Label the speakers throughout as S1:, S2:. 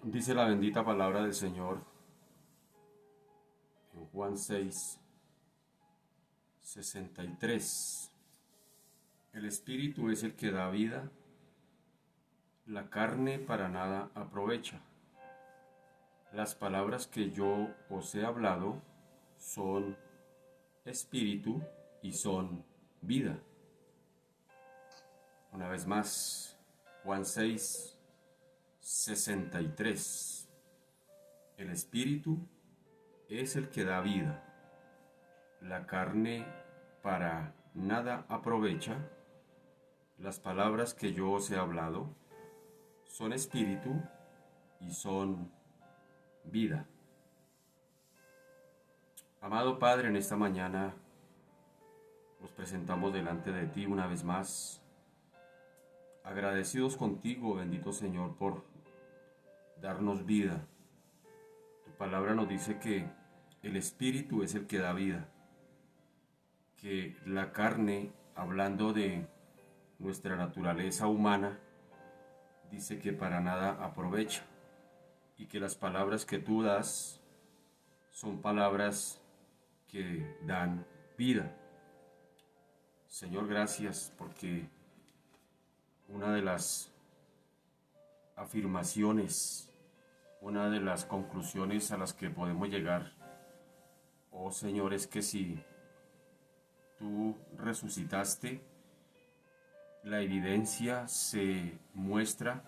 S1: Dice la bendita palabra del Señor en Juan 6:63. El Espíritu es el que da vida, la carne para nada aprovecha. Las palabras que yo os he hablado son espíritu y son vida. Una vez más, Juan 6:63. El Espíritu es el que da vida, la carne para nada aprovecha. Las palabras que yo os he hablado son espíritu y son vida. Amado Padre, en esta mañana nos presentamos delante de ti una vez más, agradecidos contigo, bendito Señor, por darnos vida. Tu palabra nos dice que el espíritu es el que da vida, que la carne, hablando de nuestra naturaleza humana, dice que para nada aprovecha, y que las palabras que tú das son palabras que dan vida. Señor, gracias, porque una de las afirmaciones, una de las conclusiones a las que podemos llegar, oh Señor, es que si tú resucitaste, la evidencia se muestra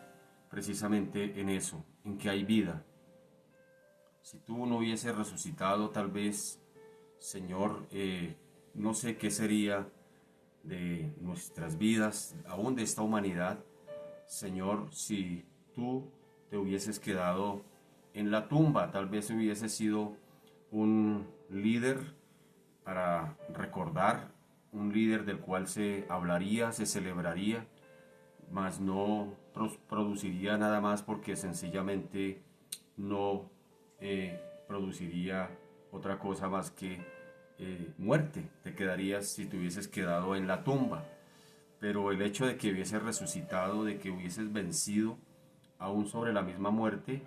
S1: precisamente en eso, en que hay vida. Si tú no hubieses resucitado, tal vez, Señor, no sé qué sería de nuestras vidas, aún de esta humanidad, Señor, si tú te hubieses quedado en la tumba. Tal vez hubieses sido un líder para recordar, un líder del cual se hablaría, se celebraría, mas no produciría nada más, porque sencillamente no produciría otra cosa más que muerte. Te quedarías si te hubieses quedado en la tumba. Pero el hecho de que hubieses resucitado, de que hubieses vencido aún sobre la misma muerte,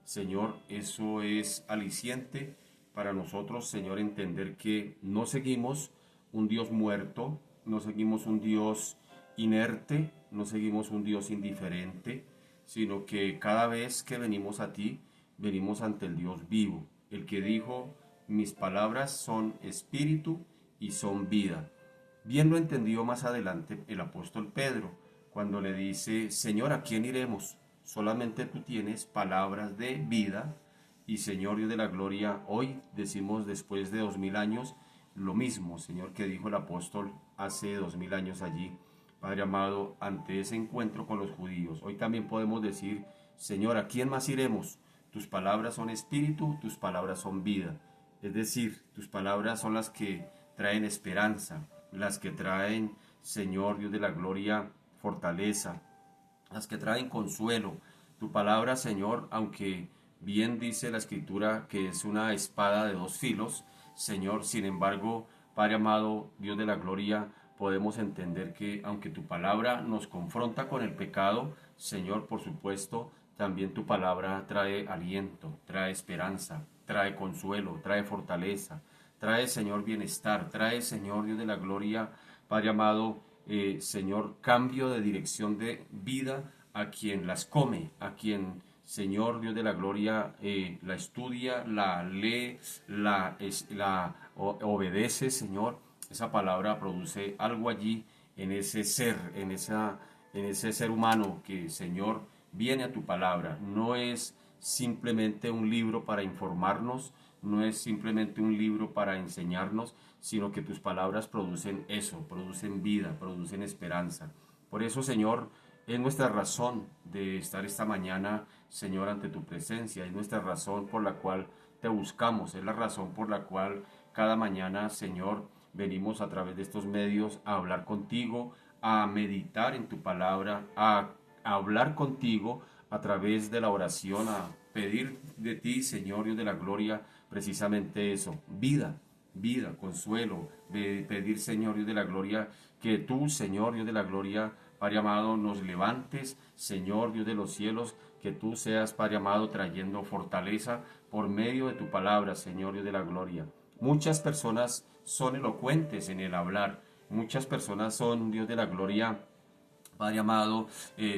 S1: Señor, eso es aliciente para nosotros, Señor, entender que no seguimos un Dios muerto, no seguimos un Dios inerte, no seguimos un Dios indiferente, sino que cada vez que venimos a ti, venimos ante el Dios vivo, el que dijo: mis palabras son espíritu y son vida. Bien lo entendió más adelante el apóstol Pedro, cuando le dice: Señor, ¿a quién iremos? Solamente tú tienes palabras de vida. Y Señor Dios de la gloria, hoy decimos, después de 2000 años, lo mismo, Señor, que dijo el apóstol hace 2000 años allí, Padre amado, ante ese encuentro con los judíos. Hoy también podemos decir: Señor, ¿a quién más iremos? Tus palabras son espíritu, tus palabras son vida. Es decir, tus palabras son las que traen esperanza, las que traen, Señor Dios de la gloria, fortaleza, las que traen consuelo. Tu palabra, Señor, aunque bien dice la Escritura que es una espada de dos filos, Señor, sin embargo, Padre amado, Dios de la gloria, podemos entender que aunque tu palabra nos confronta con el pecado, Señor, por supuesto, también tu palabra trae aliento, trae esperanza, trae consuelo, trae fortaleza, trae, Señor, bienestar, trae, Señor, Dios de la gloria, Padre amado, Señor, cambio de dirección de vida a quien las come, a quien, Señor Dios de la gloria, la estudia, la lee, obedece, Señor. Esa palabra produce algo allí en ese ser, en ese ser humano que, Señor, viene a tu palabra. No es simplemente un libro para informarnos, no es simplemente un libro para enseñarnos, sino que tus palabras producen eso, producen vida, producen esperanza. Por eso, Señor, es nuestra razón de estar esta mañana, Señor, ante tu presencia. Es nuestra razón por la cual te buscamos. Es la razón por la cual cada mañana, Señor, venimos a través de estos medios a hablar contigo, a meditar en tu palabra, a hablar contigo a través de la oración, a pedir de ti, Señor Dios de la gloria, precisamente eso: vida, vida, consuelo, de pedir, Señor Dios de la gloria, que tú, Señor Dios de la gloria, Padre amado, nos levantes, Señor Dios de los cielos, que tú seas, Padre amado, trayendo fortaleza por medio de tu palabra, Señor Dios de la gloria. Muchas personas son elocuentes en el hablar, muchas personas son, Dios de la gloria, Padre amado,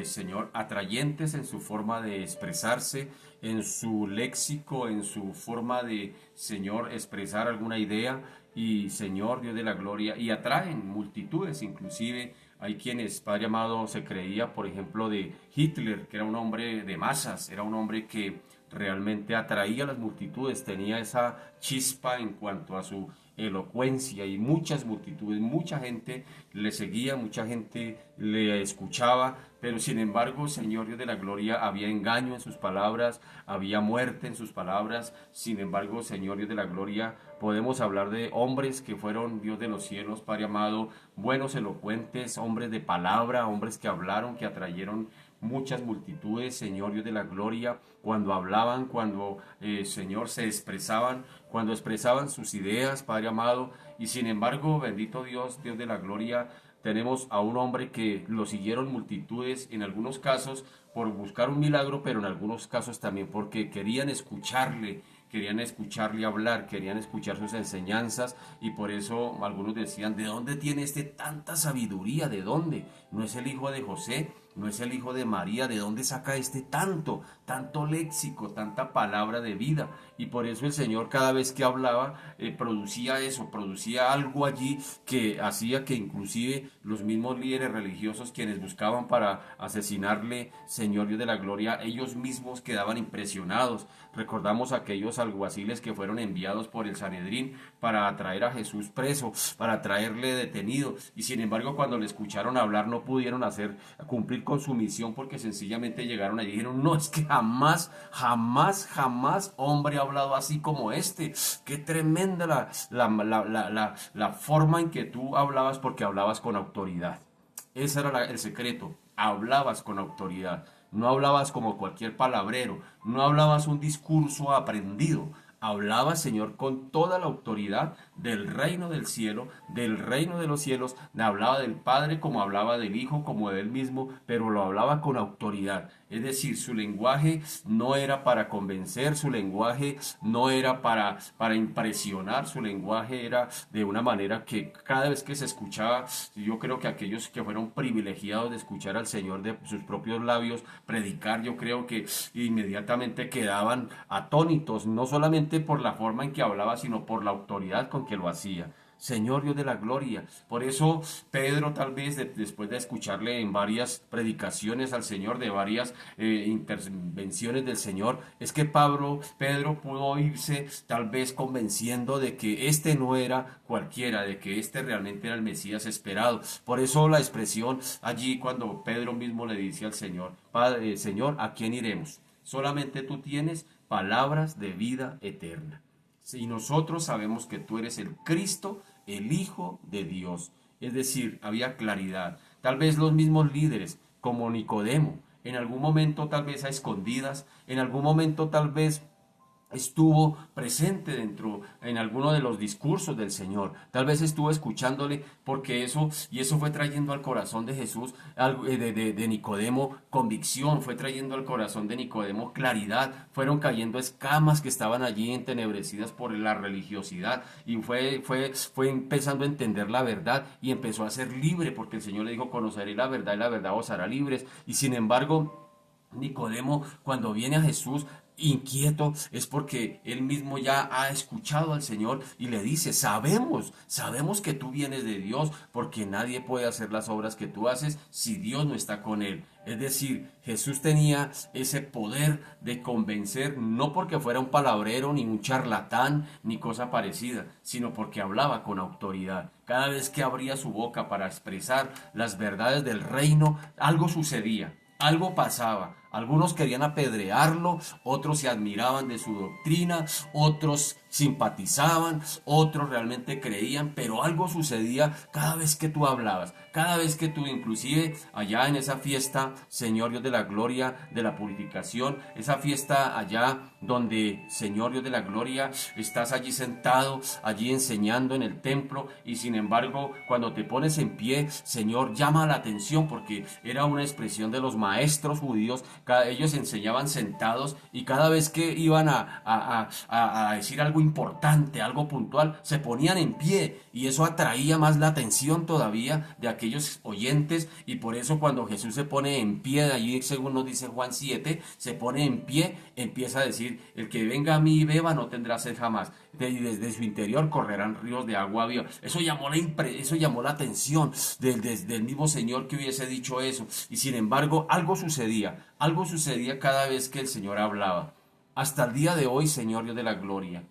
S1: Señor, atrayentes en su forma de expresarse, en su léxico, en su forma de, Señor, expresar alguna idea y, Señor, Dios de la gloria, y atraen multitudes, inclusive hay quienes, Padre amado, se creía, por ejemplo, de Hitler, que era un hombre de masas, era un hombre que realmente atraía a las multitudes, tenía esa chispa en cuanto a su elocuencia y muchas multitudes, mucha gente le seguía, mucha gente le escuchaba, pero sin embargo, Señor Dios de la gloria, había engaño en sus palabras, había muerte en sus palabras. Sin embargo, Señor Dios de la gloria, podemos hablar de hombres que fueron, Dios de los cielos, Padre amado, buenos, elocuentes, hombres de palabra, hombres que hablaron, que atrayeron muchas multitudes, Señor Dios de la gloria, cuando hablaban, cuando, Señor, se expresaban, cuando expresaban sus ideas, Padre amado. Y sin embargo, bendito Dios, Dios de la gloria, tenemos a un hombre que lo siguieron multitudes, en algunos casos por buscar un milagro, pero en algunos casos también porque querían escucharle hablar, querían escuchar sus enseñanzas, y por eso algunos decían: ¿de dónde tiene este tanta sabiduría? ¿De dónde? ¿No es el hijo de José? ¿No es el hijo de María? ¿De dónde saca este tanto léxico, tanta palabra de vida? Y por eso el Señor, cada vez que hablaba, producía eso, producía algo allí que hacía que inclusive los mismos líderes religiosos, quienes buscaban para asesinarle, Señor Dios de la gloria, ellos mismos quedaban impresionados. Recordamos aquellos alguaciles que fueron enviados por el Sanedrín para traer a Jesús preso, para traerle detenido, y sin embargo, cuando le escucharon hablar, no pudieron cumplir con su misión, porque sencillamente llegaron allí y dijeron: no, es que jamás hombre ha hablado así como este. Qué tremenda la forma en que tú hablabas, porque hablabas con autoridad. Ese era el secreto. Hablabas con autoridad. No hablabas como cualquier palabrero. No hablabas un discurso aprendido. Hablabas, Señor, con toda la autoridad del reino del cielo, del reino de los cielos. Hablaba del Padre como hablaba del Hijo, como de él mismo, pero lo hablaba con autoridad. Es decir, su lenguaje no era para convencer, su lenguaje no era para impresionar, su lenguaje era de una manera que cada vez que se escuchaba, yo creo que aquellos que fueron privilegiados de escuchar al Señor de sus propios labios predicar, yo creo que inmediatamente quedaban atónitos, no solamente por la forma en que hablaba, sino por la autoridad con que lo hacía. Señor Dios de la gloria. Por eso Pedro, tal vez después de escucharle en varias predicaciones al Señor, de varias intervenciones del Señor, es que Pedro pudo irse tal vez convenciendo de que este no era cualquiera, de que este realmente era el Mesías esperado. Por eso la expresión allí, cuando Pedro mismo le dice al Señor: Padre, Señor, ¿a quién iremos? Solamente tú tienes palabras de vida eterna. Y nosotros sabemos que tú eres el Cristo, el Hijo de Dios. Es decir, había claridad. Tal vez los mismos líderes, como Nicodemo, en algún momento, tal vez a escondidas, en algún momento tal vez estuvo presente en alguno de los discursos del Señor, tal vez estuvo escuchándole, porque eso fue trayendo al corazón de Jesús, de Nicodemo, convicción, fue trayendo al corazón de Nicodemo claridad, fueron cayendo escamas que estaban allí entenebrecidas por la religiosidad, y fue empezando a entender la verdad, y empezó a ser libre, porque el Señor le dijo: conoceré la verdad, y la verdad os hará libres. Y sin embargo, Nicodemo, cuando viene a Jesús inquieto, es porque él mismo ya ha escuchado al Señor y le dice: sabemos que tú vienes de Dios, porque nadie puede hacer las obras que tú haces si Dios no está con él. Es decir, Jesús tenía ese poder de convencer, no porque fuera un palabrero, ni un charlatán, ni cosa parecida, sino porque hablaba con autoridad. Cada vez que abría su boca para expresar las verdades del reino, algo sucedía. Algo pasaba, Algunos querían apedrearlo, otros se admiraban de su doctrina, otros simpatizaban, otros realmente creían, pero algo sucedía cada vez que tú hablabas, cada vez que tú, inclusive allá en esa fiesta, Señor Dios de la gloria, de la purificación, esa fiesta allá donde, Señor Dios de la gloria, estás allí sentado, allí enseñando en el templo, y sin embargo, cuando te pones en pie, Señor, llama la atención porque era una expresión de los maestros judíos. Ellos enseñaban sentados, y cada vez que iban a decir algo importante, algo puntual, se ponían en pie, y eso atraía más la atención todavía de aquellos oyentes. Y por eso cuando Jesús se pone en pie, allí según nos dice Juan 7, se pone en pie, empieza a decir: el que venga a mí y beba no tendrá sed jamás, y desde su interior correrán ríos de agua viva. Eso llamó la atención del mismo Señor que hubiese dicho eso. Y sin embargo, algo sucedía cada vez que el Señor hablaba. Hasta el día de hoy, Señor Dios de la gloria,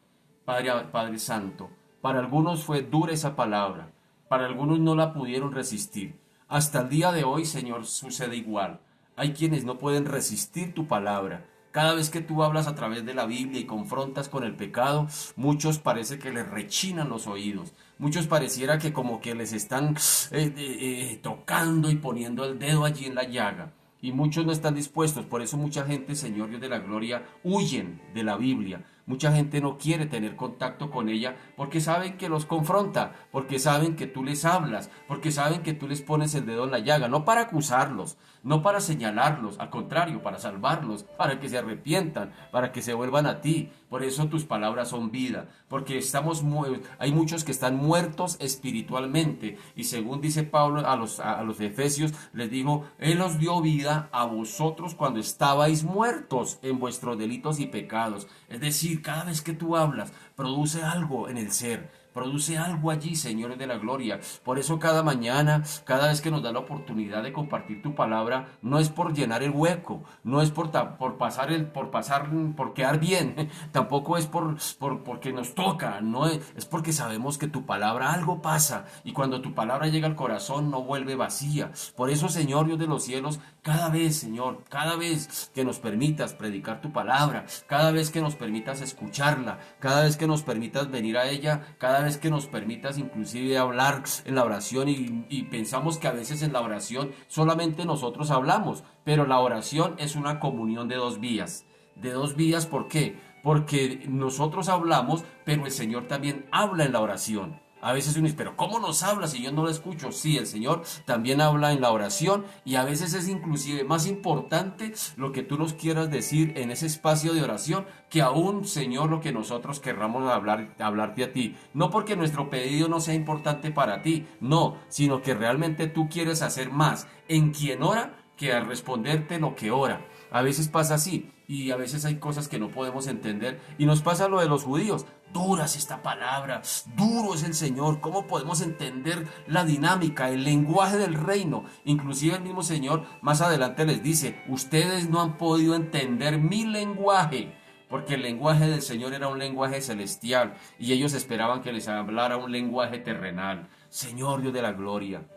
S1: Padre Santo, para algunos fue dura esa palabra, para algunos no la pudieron resistir. Hasta el día de hoy, Señor, sucede igual. Hay quienes no pueden resistir tu palabra. Cada vez que tú hablas a través de la Biblia y confrontas con el pecado, muchos parece que les rechinan los oídos. Muchos pareciera que como que les están tocando y poniendo el dedo allí en la llaga. Y muchos no están dispuestos. Por eso mucha gente, Señor Dios de la gloria, huyen de la Biblia. Mucha gente no quiere tener contacto con ella porque saben que los confronta, porque saben que tú les hablas, porque saben que tú les pones el dedo en la llaga, no para acusarlos, no para señalarlos, al contrario, para salvarlos, para que se arrepientan, para que se vuelvan a ti. Por eso tus palabras son vida, porque hay muchos que están muertos espiritualmente, y según dice Pablo a los efesios, les dijo: Él os dio vida a vosotros cuando estabais muertos en vuestros delitos y pecados. Es decir, cada vez que tú hablas, produce algo en el ser. Produce algo allí, Señor de la gloria. Por eso cada mañana, cada vez que nos da la oportunidad de compartir tu palabra, no es por llenar el hueco, no es por quedar bien, tampoco es porque nos toca, no es porque sabemos que tu palabra algo pasa, y cuando tu palabra llega al corazón no vuelve vacía. Por eso, Señor Dios de los cielos, cada vez, Señor, cada vez que nos permitas predicar tu palabra, cada vez que nos permitas escucharla, cada vez que nos permitas venir a ella, cada vez que nos permitas inclusive hablar en la oración, y pensamos que a veces en la oración solamente nosotros hablamos, pero la oración es una comunión de dos vías. De dos vías, ¿por qué? Porque nosotros hablamos, pero el Señor también habla en la oración. A veces uno dice: pero ¿cómo nos habla si yo no lo escucho? Sí, el Señor también habla en la oración, y a veces es inclusive más importante lo que tú nos quieras decir en ese espacio de oración que aún, Señor, lo que nosotros querramos hablarte a ti. No porque nuestro pedido no sea importante para ti, no, sino que realmente tú quieres hacer más en quien ora que al responderte lo que ora. A veces pasa así, y a veces hay cosas que no podemos entender, y nos pasa lo de los judíos. Dura es esta palabra, duro es el Señor. ¿Cómo podemos entender la dinámica, el lenguaje del reino? Inclusive el mismo Señor más adelante les dice: ustedes no han podido entender mi lenguaje, porque el lenguaje del Señor era un lenguaje celestial, y ellos esperaban que les hablara un lenguaje terrenal. Señor Dios de la gloria,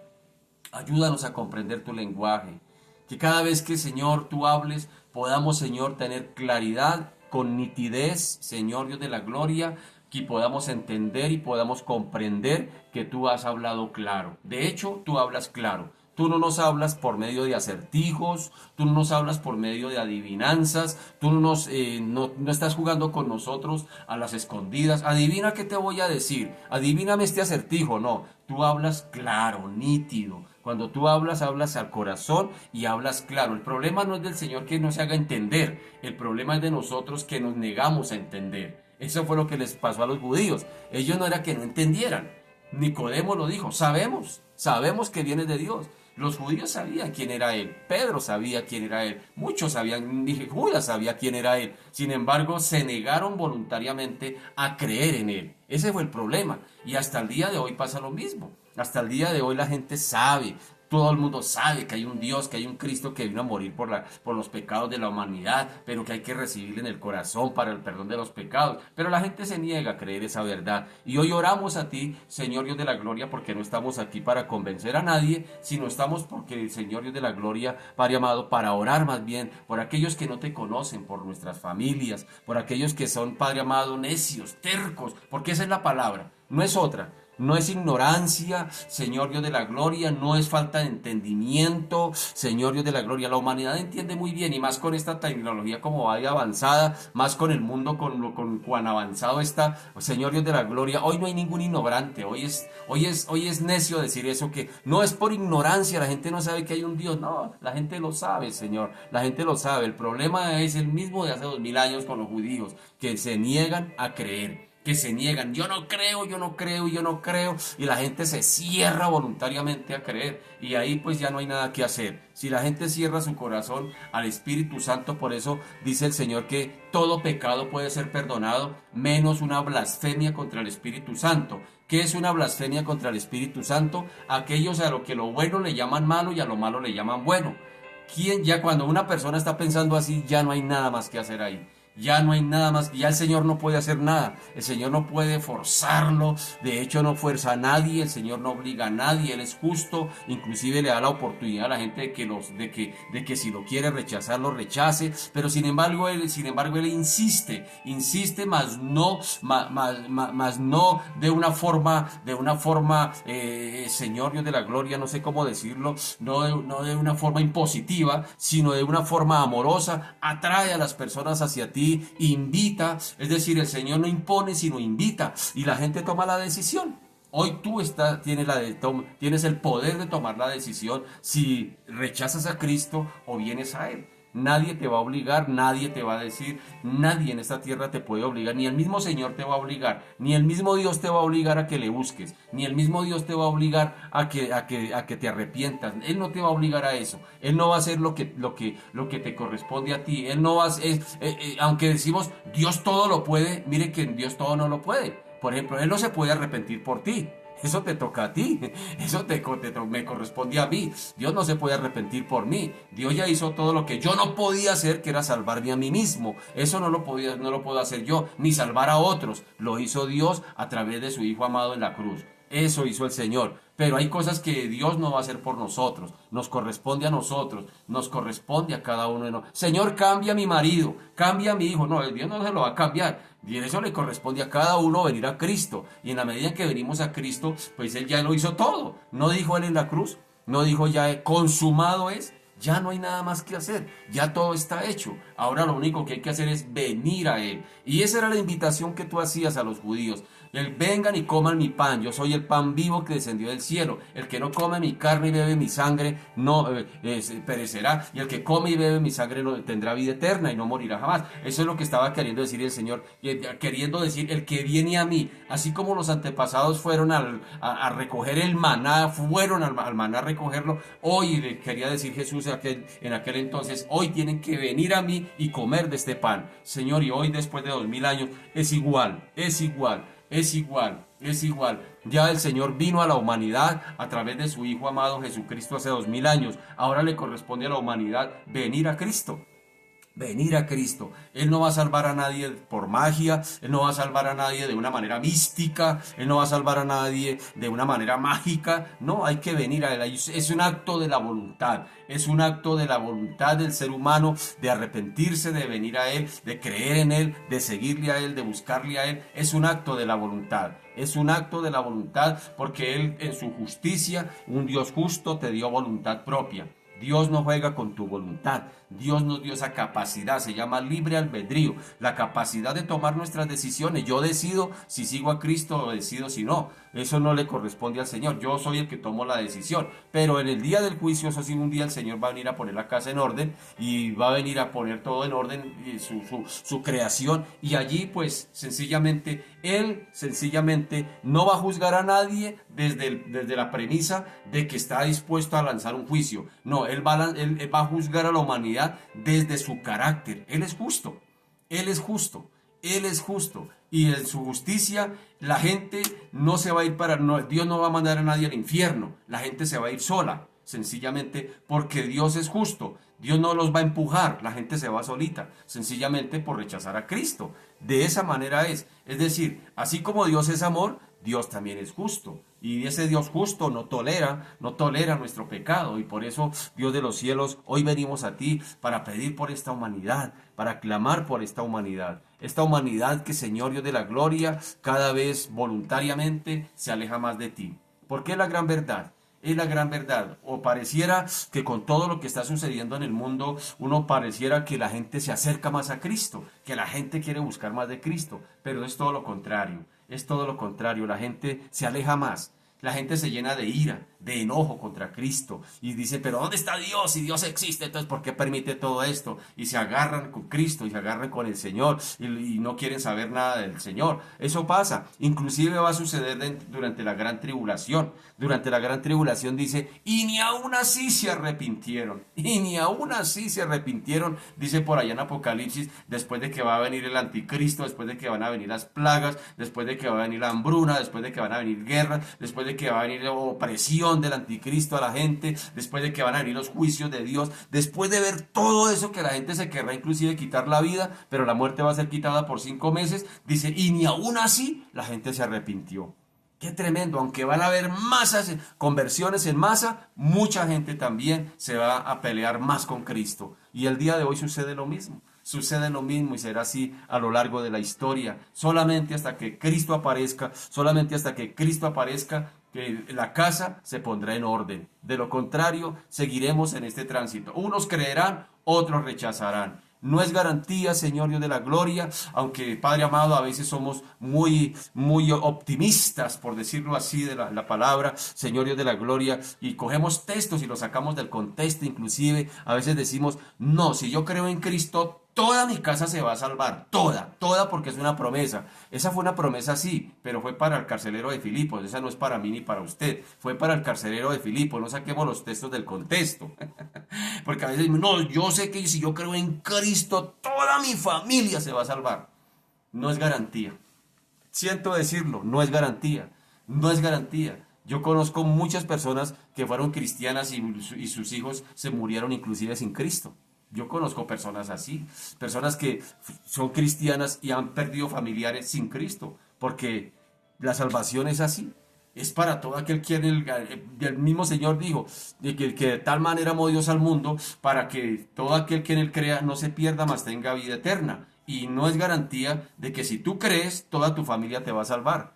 S1: ayúdanos a comprender tu lenguaje. Que cada vez que, Señor, tú hables, podamos, Señor, tener claridad, con nitidez, Señor Dios de la gloria, que podamos entender y podamos comprender que tú has hablado claro. De hecho, tú hablas claro. Tú no nos hablas por medio de acertijos, tú no nos hablas por medio de adivinanzas, tú no estás jugando con nosotros a las escondidas. Adivina qué te voy a decir, adivíname este acertijo. No, tú hablas claro, nítido. Cuando tú hablas, hablas al corazón y hablas claro. El problema no es del Señor que no se haga entender, el problema es de nosotros que nos negamos a entender. Eso fue lo que les pasó a los judíos. Ellos no era que no entendieran. Nicodemo lo dijo: sabemos que viene de Dios. Los judíos sabían quién era Él, Pedro sabía quién era Él, muchos sabían, Judas sabía quién era Él. Sin embargo, se negaron voluntariamente a creer en Él. Ese fue el problema, y hasta el día de hoy pasa lo mismo. Hasta el día de hoy la gente sabe, Todo el mundo sabe que hay un Dios, que hay un Cristo que vino a morir por los pecados de la humanidad, pero que hay que recibirle en el corazón para el perdón de los pecados. Pero la gente se niega a creer esa verdad. Y hoy oramos a ti, Señor Dios de la gloria, porque no estamos aquí para convencer a nadie, sino estamos porque el Señor Dios de la gloria, Padre amado, para orar más bien por aquellos que no te conocen, por nuestras familias, por aquellos que son, Padre amado, necios, tercos, porque esa es la palabra, no es otra. No es ignorancia, Señor Dios de la gloria, no es falta de entendimiento, Señor Dios de la gloria. La humanidad entiende muy bien, y más con esta tecnología como vaya avanzada, más con el mundo con cuán avanzado está, Señor Dios de la gloria. Hoy no hay ningún ignorante, hoy es necio decir eso, que no es por ignorancia, la gente no sabe que hay un Dios. No, la gente lo sabe, Señor, la gente lo sabe. El problema es el mismo de hace 2000 años con los judíos, que se niegan a creer, que se niegan, yo no creo, yo no creo, yo no creo, y la gente se cierra voluntariamente a creer, y ahí pues ya no hay nada que hacer. Si la gente cierra su corazón al Espíritu Santo, por eso dice el Señor que todo pecado puede ser perdonado, menos una blasfemia contra el Espíritu Santo. ¿Qué es una blasfemia contra el Espíritu Santo? Aquellos a lo que lo bueno le llaman malo y a lo malo le llaman bueno. ¿Quién ya cuando una persona está pensando así, ya no hay nada más que hacer ahí? Ya no hay nada más, ya el Señor no puede hacer nada, el Señor no puede forzarlo, de hecho no fuerza a nadie, el Señor no obliga a nadie, Él es justo, inclusive le da la oportunidad a la gente de que si lo quiere rechazar, lo rechace, pero sin embargo él insiste, más no, más no de una forma, Señor Dios de la gloria, no sé cómo decirlo, no de una forma impositiva, sino de una forma amorosa, atrae a las personas hacia ti, invita, es decir, el Señor no impone sino invita, y la gente toma la decisión. Hoy tú tienes el poder de tomar la decisión si rechazas a Cristo o vienes a Él. Nadie te va a obligar, nadie te va a decir, nadie en esta tierra te puede obligar, ni el mismo Señor te va a obligar, ni el mismo Dios te va a obligar a que le busques, ni el mismo Dios te va a obligar a que te arrepientas. Él no te va a obligar a eso. Él no va a hacer lo que te corresponde a ti. Él no va a, aunque decimos Dios todo lo puede, mire que Dios todo no lo puede. Por ejemplo, Él no se puede arrepentir por ti. Eso te toca a ti, eso me corresponde a mí. Dios no se puede arrepentir por mí. Dios ya hizo todo lo que yo no podía hacer, que era salvarme a mí mismo. Eso no lo puedo hacer yo, ni salvar a otros. Lo hizo Dios a través de su Hijo amado en la cruz. Eso hizo el Señor. Pero hay cosas que Dios no va a hacer por nosotros. Nos corresponde a nosotros. Nos corresponde a cada uno de nosotros. Señor, cambia a mi marido. Cambia a mi hijo. No, Dios no se lo va a cambiar. Y eso le corresponde a cada uno venir a Cristo. Y en la medida que venimos a Cristo, pues Él ya lo hizo todo. No dijo Él en la cruz. No dijo ya consumado es. Ya no hay nada más que hacer, ya todo está hecho. Ahora lo único que hay que hacer es venir a Él. Y esa era la invitación que tú hacías a los judíos. Vengan y coman mi pan, yo soy el pan vivo que descendió del cielo. El que no come mi carne y bebe mi sangre no perecerá. Y el que come y bebe mi sangre no, tendrá vida eterna y no morirá jamás. Eso es lo que estaba queriendo decir el Señor. Queriendo decir, el que viene a mí, así como los antepasados fueron a recoger el maná, fueron al maná a recogerlo. Hoy quería decir Jesús en aquel entonces, hoy tienen que venir a mí y comer de este pan. Señor, y hoy después de 2000 años es igual, es igual. Es igual, es igual. Ya el Señor vino a la humanidad a través de su Hijo amado Jesucristo hace 2000 años. Ahora le corresponde a la humanidad venir a Cristo. Venir a Cristo. Él no va a salvar a nadie por magia, Él no va a salvar a nadie de una manera mística, Él no va a salvar a nadie de una manera mágica. No, hay que venir a Él. Es un acto de la voluntad, es un acto de la voluntad del ser humano de arrepentirse, de venir a Él, de creer en Él, de seguirle a Él, de buscarle a Él. Es un acto de la voluntad. Es un acto de la voluntad porque Él en su justicia, un Dios justo, te dio voluntad propia. Dios no juega con tu voluntad. Dios nos dio esa capacidad, se llama libre albedrío, la capacidad de tomar nuestras decisiones. Yo decido si sigo a Cristo o decido si no. Eso no le corresponde al Señor. Yo soy el que tomo la decisión. Pero en el día del juicio, eso sí, un día el Señor va a venir a poner la casa en orden y va a venir a poner todo en orden, su creación. Y allí, pues, Él sencillamente no va a juzgar a nadie desde la premisa de que está dispuesto a lanzar un juicio. No, Él va a juzgar a la humanidad desde su carácter. Él es justo, Él es justo, Él es justo. Y en su justicia la gente no se va a ir Dios no va a mandar a nadie al infierno. La gente se va a ir sola. sencillamente porque Dios es justo. Dios no los va a empujar, la gente se va solita, sencillamente por rechazar a Cristo. De esa manera es. Es decir, así como Dios es amor, Dios también es justo. Y ese Dios justo no tolera nuestro pecado. Y por eso, Dios de los cielos, hoy venimos a ti para pedir por esta humanidad, para clamar por esta humanidad. Esta humanidad que, Señor Dios de la gloria, cada vez voluntariamente se aleja más de ti. ¿Por qué la gran verdad? Es la gran verdad. O pareciera que con todo lo que está sucediendo en el mundo, uno pareciera que la gente se acerca más a Cristo, que la gente quiere buscar más de Cristo, pero es todo lo contrario, es todo lo contrario, la gente se aleja más. La gente se llena de ira, de enojo contra Cristo y dice, pero ¿dónde está Dios? Si Dios existe, entonces ¿por qué permite todo esto? Y se agarran con Cristo y se agarran con el Señor y no quieren saber nada del Señor. Eso pasa, inclusive va a suceder durante la gran tribulación. Durante la gran tribulación dice, y ni aún así se arrepintieron, y ni aún así se arrepintieron, dice por allá en Apocalipsis, después de que va a venir el anticristo, después de que van a venir las plagas, después de que va a venir la hambruna, después de que van a venir guerras, después de que va a venir la opresión del anticristo a la gente, después de que van a venir los juicios de Dios, después de ver todo eso que la gente se querrá inclusive quitar la vida, pero la muerte va a ser quitada por 5 meses, dice, y ni aún así la gente se arrepintió. Qué tremendo, aunque van a haber masas, conversiones en masa, mucha gente también se va a pelear más con Cristo. Y el día de hoy sucede lo mismo. Sucede lo mismo y será así a lo largo de la historia. Solamente hasta que Cristo aparezca, solamente hasta que Cristo aparezca, que la casa se pondrá en orden. De lo contrario, seguiremos en este tránsito. Unos creerán, otros rechazarán. No es garantía, Señor Dios de la gloria, aunque Padre amado, a veces somos muy optimistas, por decirlo así, de la palabra, Señor Dios de la gloria, y cogemos textos y los sacamos del contexto, inclusive a veces decimos, no, si yo creo en Cristo, toda mi casa se va a salvar, toda porque es una promesa. Esa fue una promesa, sí, pero fue para el carcelero de Filipos, esa no es para mí ni para usted, fue para el carcelero de Filipos, no saquemos los textos del contexto. Porque a veces, no, yo sé que si yo creo en Cristo, toda mi familia se va a salvar. No es garantía. Siento decirlo, no es garantía. No es garantía. Yo conozco muchas personas que fueron cristianas y sus hijos se murieron inclusive sin Cristo. Yo conozco personas así, personas que son cristianas y han perdido familiares sin Cristo, porque la salvación es así. Es para todo aquel que el mismo Señor dijo, que de tal manera amó Dios al mundo, para que todo aquel que en él crea no se pierda, mas tenga vida eterna. Y no es garantía de que si tú crees, toda tu familia te va a salvar,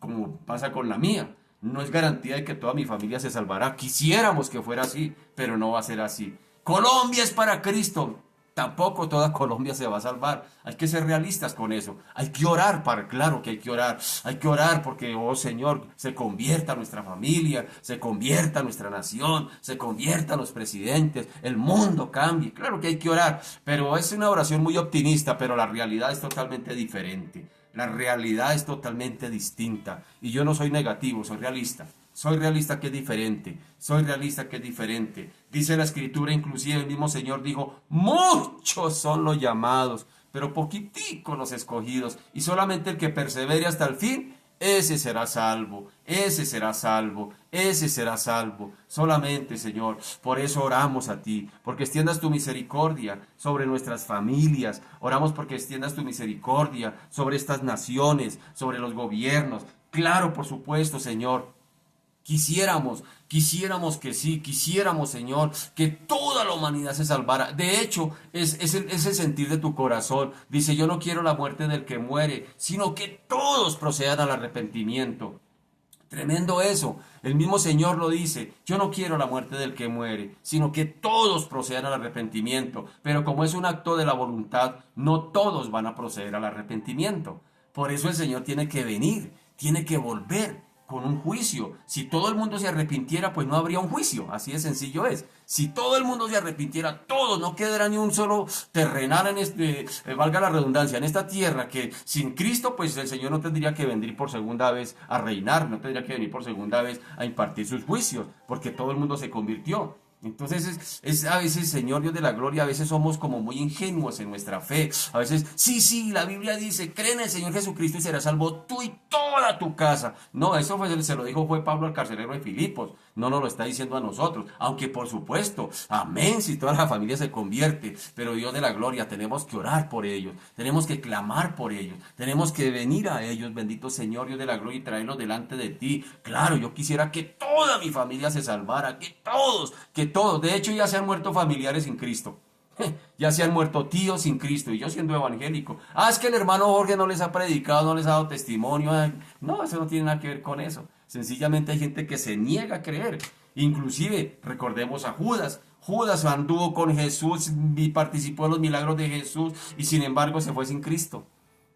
S1: como pasa con la mía. No es garantía de que toda mi familia se salvará. Quisiéramos que fuera así, pero no va a ser así. Colombia es para Cristo. Tampoco toda Colombia se va a salvar. Hay que ser realistas con eso. Hay que orar, claro que hay que orar. Hay que orar porque, oh Señor, se convierta nuestra familia, se convierta nuestra nación, se conviertan los presidentes, el mundo cambie. Claro que hay que orar, pero es una oración muy optimista, pero la realidad es totalmente diferente. La realidad es totalmente distinta. Y yo no soy negativo, soy realista. Soy realista que es diferente, soy realista que es diferente. Dice la escritura, inclusive el mismo Señor dijo, muchos son los llamados, pero poquiticos los escogidos. Y solamente el que persevere hasta el fin, ese será salvo, ese será salvo, ese será salvo. Solamente, Señor, por eso oramos a ti, porque extiendas tu misericordia sobre nuestras familias. Oramos porque extiendas tu misericordia sobre estas naciones, sobre los gobiernos. Claro, por supuesto, Señor. Quisiéramos que sí, quisiéramos, Señor, que toda la humanidad se salvara. De hecho, es el sentir de tu corazón. Dice, yo no quiero la muerte del que muere, sino que todos procedan al arrepentimiento. Tremendo eso. El mismo Señor lo dice, yo no quiero la muerte del que muere, sino que todos procedan al arrepentimiento. Pero como es un acto de la voluntad, no todos van a proceder al arrepentimiento. Por eso el Señor tiene que venir, tiene que volver con un juicio. Si todo el mundo se arrepintiera, pues no habría un juicio. Así de sencillo es. Si todo el mundo se arrepintiera, todos, no quedará ni un solo terrenal en valga la redundancia, en esta tierra, que sin Cristo, pues el Señor no tendría que venir por segunda vez a reinar, no tendría que venir por segunda vez a impartir sus juicios, porque todo el mundo se convirtió. Entonces es a veces, Señor Dios de la gloria, a veces somos como muy ingenuos en nuestra fe. A veces, sí, la Biblia dice, cree en el Señor Jesucristo y serás salvo tú y toda tu casa. No, eso se lo dijo fue Pablo al carcelero de Filipos. no nos lo está diciendo a nosotros, aunque por supuesto, amén, si toda la familia se convierte, pero Dios de la gloria, tenemos que orar por ellos, tenemos que clamar por ellos, tenemos que venir a ellos, bendito Señor, Dios de la gloria, y traerlos delante de ti. Claro, yo quisiera que toda mi familia se salvara, que todos, de hecho ya se han muerto familiares sin Cristo. Ya se han muerto tíos sin Cristo y yo siendo evangélico. Ah, es que el hermano Jorge no les ha predicado, no les ha dado testimonio. No, eso no tiene nada que ver con eso. Sencillamente hay gente que se niega a creer. Inclusive, recordemos a Judas. Judas anduvo con Jesús y participó en los milagros de Jesús y sin embargo se fue sin Cristo.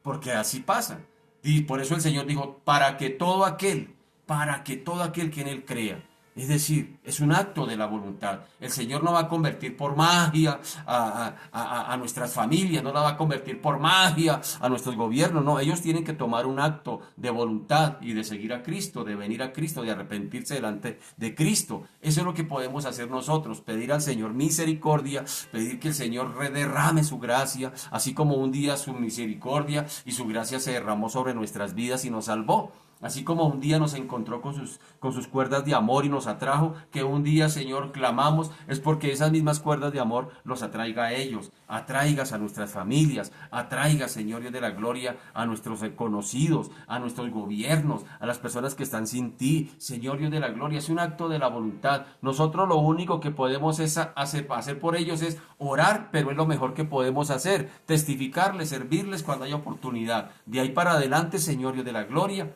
S1: Porque así pasa. Y por eso el Señor dijo, para que todo aquel que en Él crea. Es decir, es un acto de la voluntad. El Señor no va a convertir por magia a nuestras familias, no la va a convertir por magia a nuestros gobiernos. No, ellos tienen que tomar un acto de voluntad y de seguir a Cristo, de venir a Cristo, de arrepentirse delante de Cristo. Eso es lo que podemos hacer nosotros, pedir al Señor misericordia, pedir que el Señor derrame su gracia, así como un día su misericordia y su gracia se derramó sobre nuestras vidas y nos salvó. Así como un día nos encontró con sus cuerdas de amor y nos atrajo, que un día, Señor, clamamos, es porque esas mismas cuerdas de amor los atraiga a ellos, atraigas a nuestras familias, atraigas, Señor Dios de la gloria, a nuestros conocidos, a nuestros gobiernos, a las personas que están sin ti, Señor Dios de la gloria, es un acto de la voluntad. Nosotros lo único que podemos hacer por ellos es orar, pero es lo mejor que podemos hacer, testificarles, servirles cuando haya oportunidad. De ahí para adelante, Señor Dios de la gloria,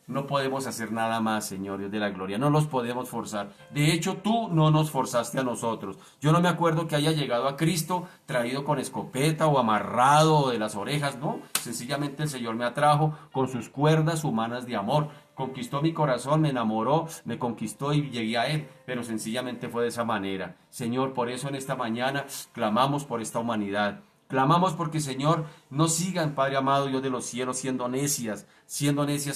S1: no podemos hacer nada más, Señor Dios de la gloria. No los podemos forzar. De hecho, tú no nos forzaste a nosotros. Yo no me acuerdo que haya llegado a Cristo traído con escopeta o amarrado de las orejas. No, sencillamente el Señor me atrajo con sus cuerdas humanas de amor. Conquistó mi corazón, me enamoró, me conquistó y llegué a Él. Pero sencillamente fue de esa manera. Señor, por eso en esta mañana clamamos por esta humanidad. Clamamos porque, Señor, no sigan, Padre amado, Dios de los cielos, siendo necias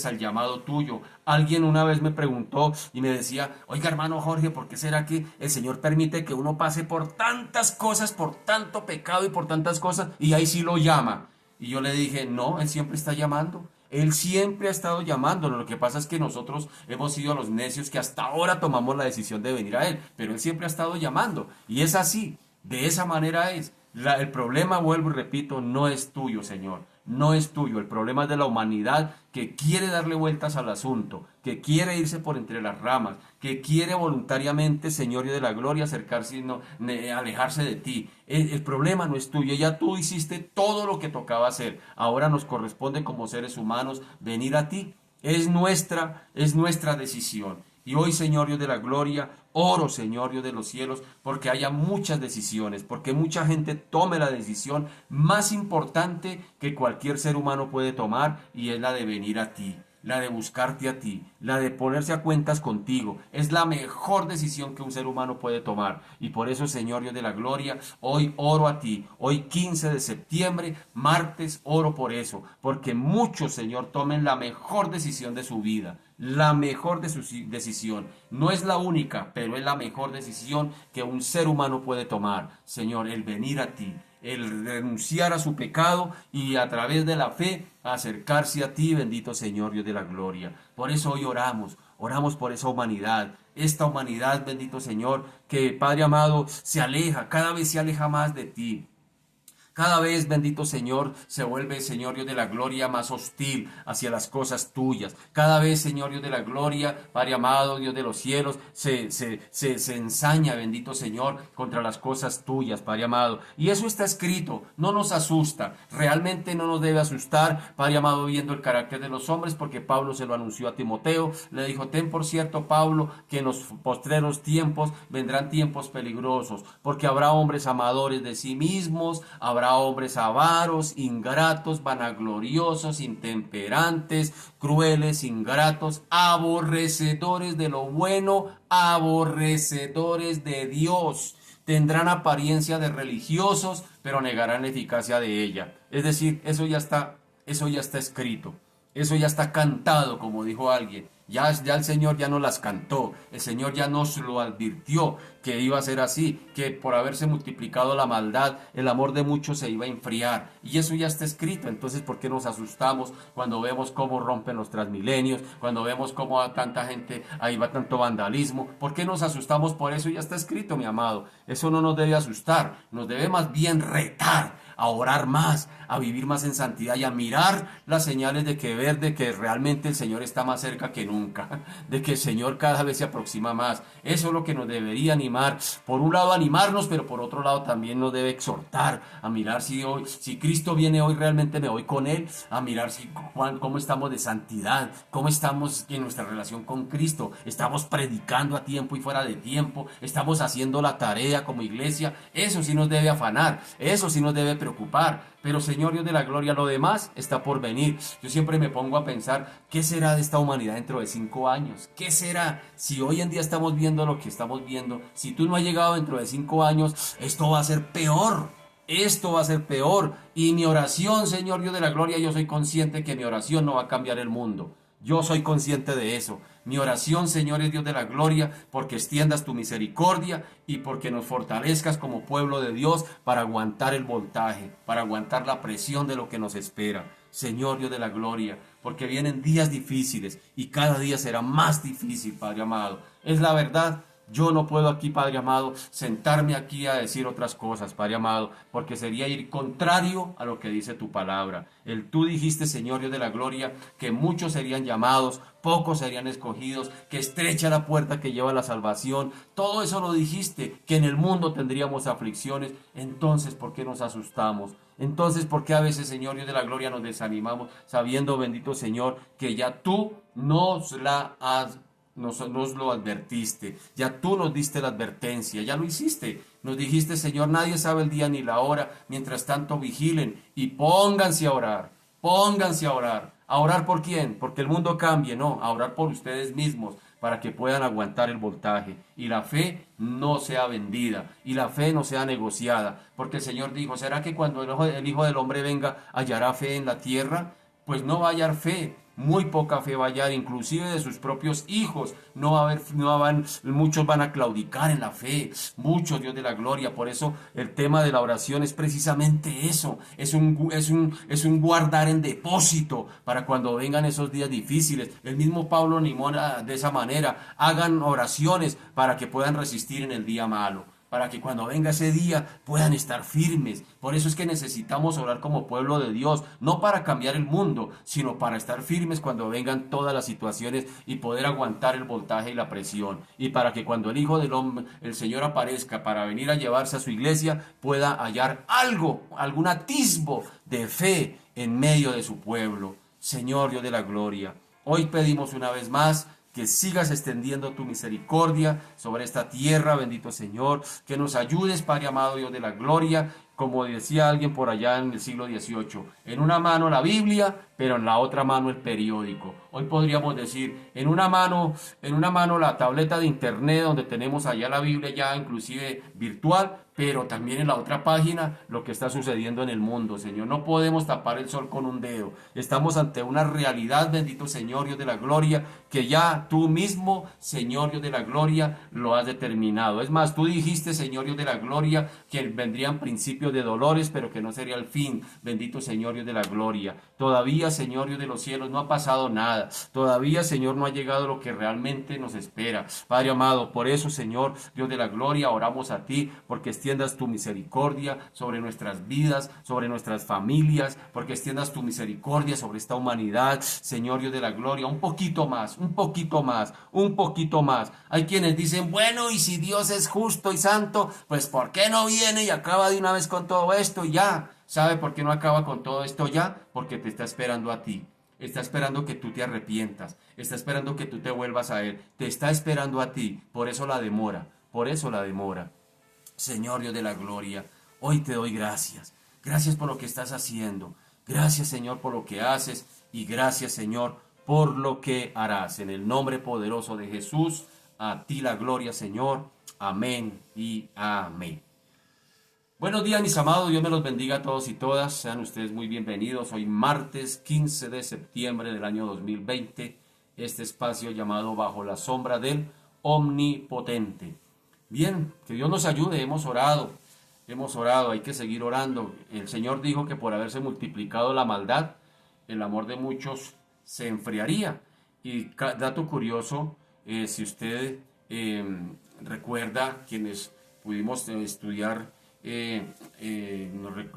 S1: al llamado tuyo. Alguien una vez me preguntó y me decía, oiga, hermano Jorge, ¿por qué será que el Señor permite que uno pase por tantas cosas, por tanto pecado y por tantas cosas, y ahí sí lo llama? Y yo le dije, no, Él siempre está llamando. Él siempre ha estado llamándonos. Lo que pasa es que nosotros hemos sido los necios que hasta ahora tomamos la decisión de venir a Él, pero Él siempre ha estado llamando. Y es así, de esa manera es. El problema, vuelvo y repito, no es tuyo, Señor, no es tuyo. El problema es de la humanidad que quiere darle vueltas al asunto, que quiere irse por entre las ramas, que quiere voluntariamente, Señor de la gloria, acercarse, no, alejarse de ti. El problema no es tuyo, ya tú hiciste todo lo que tocaba hacer. Ahora nos corresponde como seres humanos venir a ti. Es nuestra decisión. Y hoy, Señor Dios de la gloria, oro, Señor Dios de los cielos, porque haya muchas decisiones, porque mucha gente tome la decisión más importante que cualquier ser humano puede tomar, y es la de venir a ti, la de buscarte a ti, la de ponerse a cuentas contigo. Es la mejor decisión que un ser humano puede tomar. Y por eso, Señor Dios de la gloria, hoy oro a ti. Hoy 15 de septiembre, martes, oro por eso. Porque muchos, Señor, tomen la mejor decisión de su vida. La mejor decisión. No es la única, pero es la mejor decisión que un ser humano puede tomar. Señor, el venir a ti, el renunciar a su pecado y a través de la fe acercarse a ti, bendito Señor Dios de la gloria. Por eso hoy oramos por esa humanidad, esta humanidad, bendito Señor, que Padre amado se aleja, cada vez se aleja más de ti. Cada vez, bendito Señor, se vuelve, Señor Dios de la gloria, más hostil hacia las cosas tuyas. Cada vez, Señor Dios de la gloria, Padre amado, Dios de los cielos, se ensaña, bendito Señor, contra las cosas tuyas, Padre amado. Y eso está escrito, no nos asusta, realmente no nos debe asustar, Padre amado, viendo el carácter de los hombres, porque Pablo se lo anunció a Timoteo, le dijo, ten por cierto, Pablo, que en los postreros tiempos vendrán tiempos peligrosos, porque habrá hombres amadores de sí mismos, habrá hombres avaros, ingratos, vanagloriosos, intemperantes, crueles, ingratos, aborrecedores de lo bueno, aborrecedores de Dios. Tendrán apariencia de religiosos, pero negarán la eficacia de ella. Es decir, eso ya está escrito. Eso ya está cantado, como dijo alguien. Ya el Señor ya nos las cantó. El Señor ya nos lo advirtió, que iba a ser así, que por haberse multiplicado la maldad, el amor de muchos se iba a enfriar. Y eso ya está escrito. Entonces, ¿por qué nos asustamos cuando vemos cómo rompen los transmilenios, cuando vemos cómo a tanta gente, ahí va tanto vandalismo? ¿Por qué nos asustamos por eso? Ya está escrito, mi amado. Eso no nos debe asustar, nos debe más bien retar a orar más, a vivir más en santidad y a mirar las señales de que ver de que realmente el Señor está más cerca que nunca, de que el Señor cada vez se aproxima más. Eso es lo que nos debería animar. Por un lado animarnos, pero por otro lado también nos debe exhortar a mirar si hoy, si Cristo viene hoy, realmente me voy con Él, a mirar si cómo estamos de santidad, cómo estamos en nuestra relación con Cristo, estamos predicando a tiempo y fuera de tiempo, estamos haciendo la tarea como iglesia. Eso sí nos debe afanar, eso sí nos debe preocupar. Pero Señor Dios de la gloria, lo demás está por venir. Yo siempre me pongo a pensar, ¿qué será de esta humanidad dentro de 5 años? ¿Qué será? Si hoy en día estamos viendo lo que estamos viendo, si tú no has llegado dentro de 5 años, esto va a ser peor. Esto va a ser peor. Y mi oración, Señor Dios de la gloria, yo soy consciente que mi oración no va a cambiar el mundo. Yo soy consciente de eso. Mi oración, Señor, es Dios de la gloria, porque extiendas tu misericordia y porque nos fortalezcas como pueblo de Dios para aguantar el voltaje, para aguantar la presión de lo que nos espera. Señor Dios de la gloria, porque vienen días difíciles y cada día será más difícil, Padre amado. Es la verdad. Yo no puedo aquí, Padre amado, sentarme aquí a decir otras cosas, Padre amado, porque sería ir contrario a lo que dice tu palabra. Tú dijiste, Señor Dios de la gloria, que muchos serían llamados, pocos serían escogidos, que estrecha la puerta que lleva a la salvación. Todo eso lo dijiste, que en el mundo tendríamos aflicciones. Entonces, ¿por qué nos asustamos? Entonces, ¿por qué a veces, Señor Dios de la gloria, nos desanimamos sabiendo, bendito Señor, que ya tú nos la has nos lo advertiste, ya tú nos diste la advertencia, ya lo hiciste, nos dijiste, Señor, nadie sabe el día ni la hora, mientras tanto vigilen y pónganse a orar, pónganse ¿a orar por quién? Porque el mundo cambie, no, a orar por ustedes mismos, para que puedan aguantar el voltaje y la fe no sea vendida y la fe no sea negociada, porque el Señor dijo, ¿será que cuando el Hijo del Hombre venga hallará fe en la tierra? Pues no va a hallar fe, muy poca fe va a hallar, inclusive de sus propios hijos. No va a haber, muchos van a claudicar en la fe, muchos, Dios de la gloria. Por eso el tema de la oración es precisamente eso, es un guardar en depósito para cuando vengan esos días difíciles. El mismo Pablo animó de esa manera, hagan oraciones para que puedan resistir en el día malo, para que cuando venga ese día puedan estar firmes. Por eso es que necesitamos orar como pueblo de Dios, no para cambiar el mundo, sino para estar firmes cuando vengan todas las situaciones y poder aguantar el voltaje y la presión. Y para que cuando el Hijo del Hombre, el Señor aparezca para venir a llevarse a su iglesia, pueda hallar algo, algún atisbo de fe en medio de su pueblo. Señor Dios de la gloria, hoy pedimos una vez más que sigas extendiendo tu misericordia sobre esta tierra, bendito Señor, que nos ayudes, Padre amado, Dios de la gloria, como decía alguien por allá en el siglo XVIII, en una mano la Biblia, pero en la otra mano el periódico. Hoy podríamos decir, en una mano la tableta de internet donde tenemos allá la Biblia ya inclusive virtual, pero también en la otra página lo que está sucediendo en el mundo, Señor. No podemos tapar el sol con un dedo. Estamos ante una realidad, bendito Señor, Dios de la gloria, que ya tú mismo, Señor, Dios de la gloria, lo has determinado. Es más, tú dijiste, Señor, Dios de la gloria, que vendrían principios de dolores, pero que no sería el fin, bendito Señor, Dios de la gloria. Todavía, Señor, Dios de los cielos, no ha pasado nada. Todavía, Señor, no ha llegado lo que realmente nos espera. Padre amado, por eso, Señor, Dios de la gloria, oramos a ti, porque extiendas tu misericordia sobre nuestras vidas, sobre nuestras familias, porque extiendas tu misericordia sobre esta humanidad, Señor Dios de la gloria, un poquito más, un poquito más, un poquito más. Hay quienes dicen, bueno, y si Dios es justo y santo, pues ¿por qué no viene y acaba de una vez con todo esto y ya? ¿Sabe por qué no acaba con todo esto ya? Porque te está esperando a ti. Está esperando que tú te arrepientas, está esperando que tú te vuelvas a Él, te está esperando a ti, por eso la demora, por eso la demora. Señor Dios de la gloria, hoy te doy gracias. Gracias por lo que estás haciendo. Gracias, Señor, por lo que haces. Y gracias, Señor, por lo que harás. En el nombre poderoso de Jesús, a ti la gloria, Señor. Amén y amén. Buenos días, mis amados. Dios me los bendiga a todos y todas. Sean ustedes muy bienvenidos. Hoy martes 15 de septiembre del año 2020. Este espacio llamado Bajo la Sombra del Omnipotente. Bien, que Dios nos ayude, hemos orado, hay que seguir orando. El Señor dijo que por haberse multiplicado la maldad, el amor de muchos se enfriaría. Y dato curioso, si usted recuerda, quienes pudimos estudiar,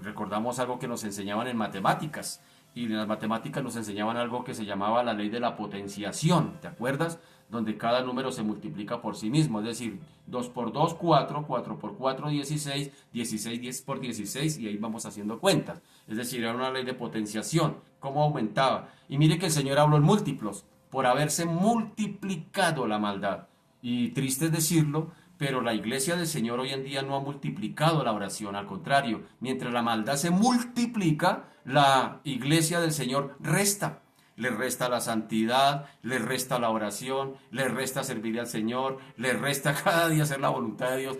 S1: recordamos algo que nos enseñaban en matemáticas. Y en las matemáticas nos enseñaban algo que se llamaba la ley de la potenciación, ¿te acuerdas? Donde cada número se multiplica por sí mismo, es decir, 2 por 2, 4, 4 por 4, 16, 16, 10 por 16, y ahí vamos haciendo cuentas. Es decir, era una ley de potenciación, cómo aumentaba. Y mire que el Señor habló en múltiplos, por haberse multiplicado la maldad. Y triste es decirlo, pero la iglesia del Señor hoy en día no ha multiplicado la oración, al contrario, mientras la maldad se multiplica, la iglesia del Señor resta. Le resta la santidad, le resta la oración, le resta servir al Señor, le resta cada día hacer la voluntad de Dios.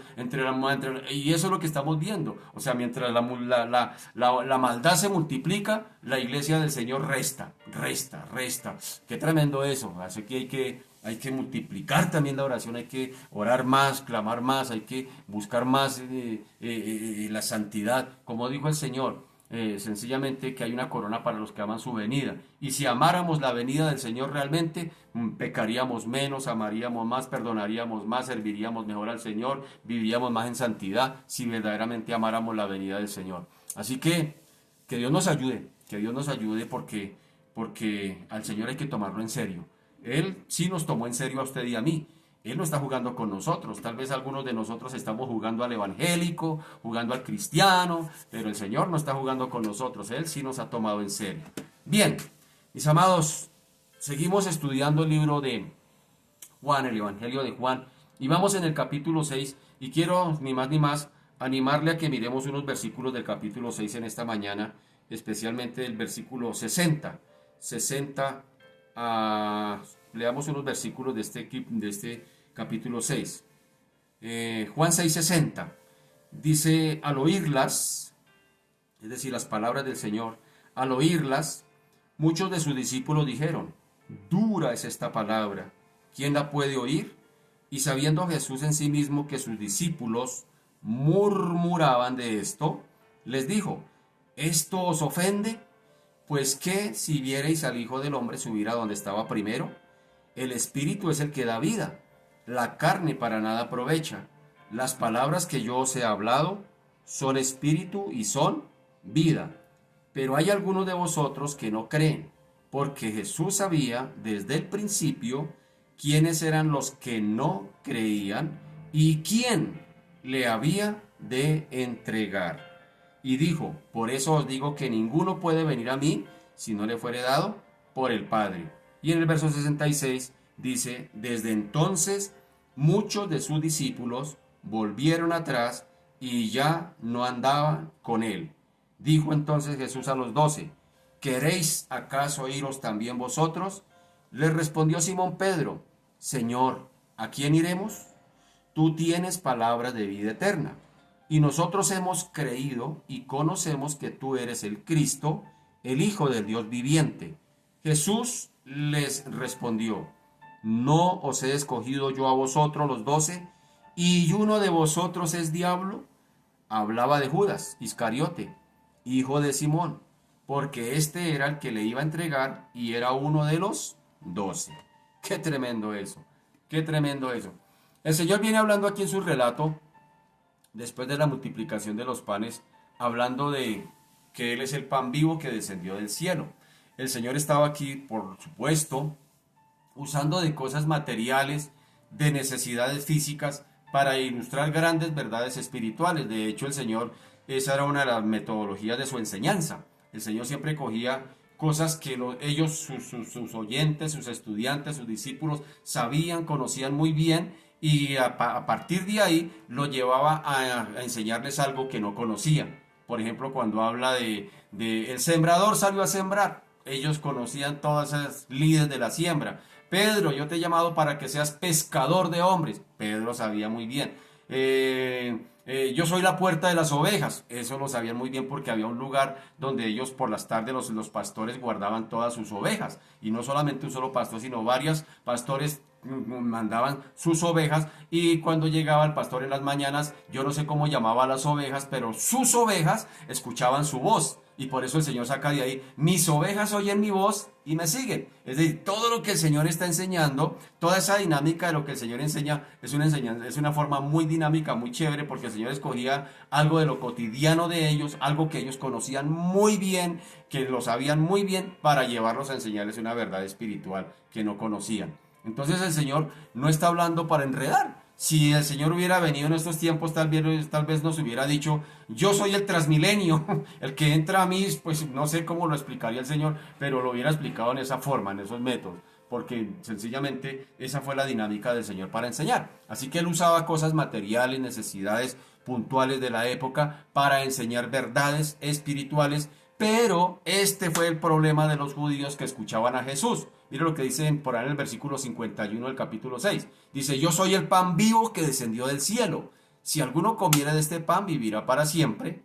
S1: Y eso es lo que estamos viendo. O sea, mientras la maldad se multiplica, la iglesia del Señor resta. Qué tremendo eso. Así que hay que multiplicar también la oración, hay que orar más, clamar más, hay que buscar más la santidad. Como dijo el Señor. Sencillamente que hay una corona para los que aman su venida. Y si amáramos la venida del Señor realmente, pecaríamos menos, amaríamos más, perdonaríamos más, serviríamos mejor al Señor, viviríamos más en santidad si verdaderamente amáramos la venida del Señor. Así que Dios nos ayude, porque al Señor hay que tomarlo en serio. Él sí nos tomó en serio a usted y a mí. Él no está jugando con nosotros. Tal vez algunos de nosotros estamos jugando al evangélico, jugando al cristiano, pero el Señor no está jugando con nosotros. Él sí nos ha tomado en serio. Bien, mis amados, seguimos estudiando el libro de Juan, el Evangelio de Juan, y vamos en el capítulo 6, y quiero, ni más ni más, animarle a que miremos unos versículos del capítulo 6 en esta mañana, especialmente el versículo 60. Leamos unos versículos de este capítulo 6. Juan 6:60 dice: al oírlas, es decir, las palabras del Señor, al oírlas, muchos de sus discípulos dijeron: dura es esta palabra, ¿quién la puede oír? Y sabiendo Jesús en sí mismo que sus discípulos murmuraban de esto, les dijo: ¿esto os ofende? Pues qué si viereis al Hijo del Hombre subir a donde estaba primero. El Espíritu es el que da vida, la carne para nada aprovecha. Las palabras que yo os he hablado son espíritu y son vida. Pero hay algunos de vosotros que no creen, porque Jesús sabía desde el principio quiénes eran los que no creían y quién le había de entregar. Y dijo: por eso os digo que ninguno puede venir a mí si no le fuere dado por el Padre. Y en el verso 66 dice: desde entonces muchos de sus discípulos volvieron atrás y ya no andaban con él. Dijo entonces Jesús a los 12: ¿queréis acaso iros también vosotros? Les respondió Simón Pedro: Señor, ¿a quién iremos? Tú tienes palabras de vida eterna, y nosotros hemos creído y conocemos que tú eres el Cristo, el Hijo del Dios viviente. Jesús les respondió: ¿no os he escogido yo a vosotros los 12, y uno de vosotros es diablo? Hablaba de Judas Iscariote, hijo de Simón, porque este era el que le iba a entregar y era uno de los 12. Qué tremendo eso, qué tremendo eso. El Señor viene hablando aquí en su relato, después de la multiplicación de los panes, hablando de que Él es el pan vivo que descendió del cielo. El Señor estaba aquí, por supuesto, usando de cosas materiales, de necesidades físicas, para ilustrar grandes verdades espirituales. De hecho, el Señor, esa era una de las metodologías de su enseñanza. El Señor siempre cogía cosas que ellos, sus oyentes, sus estudiantes, sus discípulos, sabían, conocían muy bien, y a partir de ahí lo llevaba a enseñarles algo que no conocían. Por ejemplo, cuando habla de el sembrador salió a sembrar, ellos conocían todas esas lides de la siembra. Pedro, yo te he llamado para que seas pescador de hombres. Pedro sabía muy bien. Yo soy la puerta de las ovejas. Eso lo sabían muy bien porque había un lugar donde ellos por las tardes los pastores guardaban todas sus ovejas. Y no solamente un solo pastor, sino varios pastores mandaban sus ovejas, y cuando llegaba el pastor en las mañanas, yo no sé cómo llamaba a las ovejas, pero sus ovejas escuchaban su voz. Y por eso el Señor saca de ahí: mis ovejas oyen mi voz y me siguen. Es decir, todo lo que el Señor está enseñando, toda esa dinámica de lo que el Señor enseña, es una forma muy dinámica, muy chévere, porque el Señor escogía algo de lo cotidiano de ellos, algo que ellos conocían muy bien, que lo sabían muy bien, para llevarlos a enseñarles una verdad espiritual que no conocían. Entonces el Señor no está hablando para enredar. Si el Señor hubiera venido en estos tiempos, tal vez nos hubiera dicho: yo soy el Transmilenio, el que entra a mí. Pues no sé cómo lo explicaría el Señor, pero lo hubiera explicado en esa forma, en esos métodos, porque sencillamente esa fue la dinámica del Señor para enseñar. Así que Él usaba cosas materiales, necesidades puntuales de la época, para enseñar verdades espirituales. Pero este fue el problema de los judíos que escuchaban a Jesús. Mire lo que dice por ahí en el versículo 51 del capítulo 6. Dice: yo soy el pan vivo que descendió del cielo. Si alguno comiere de este pan, vivirá para siempre.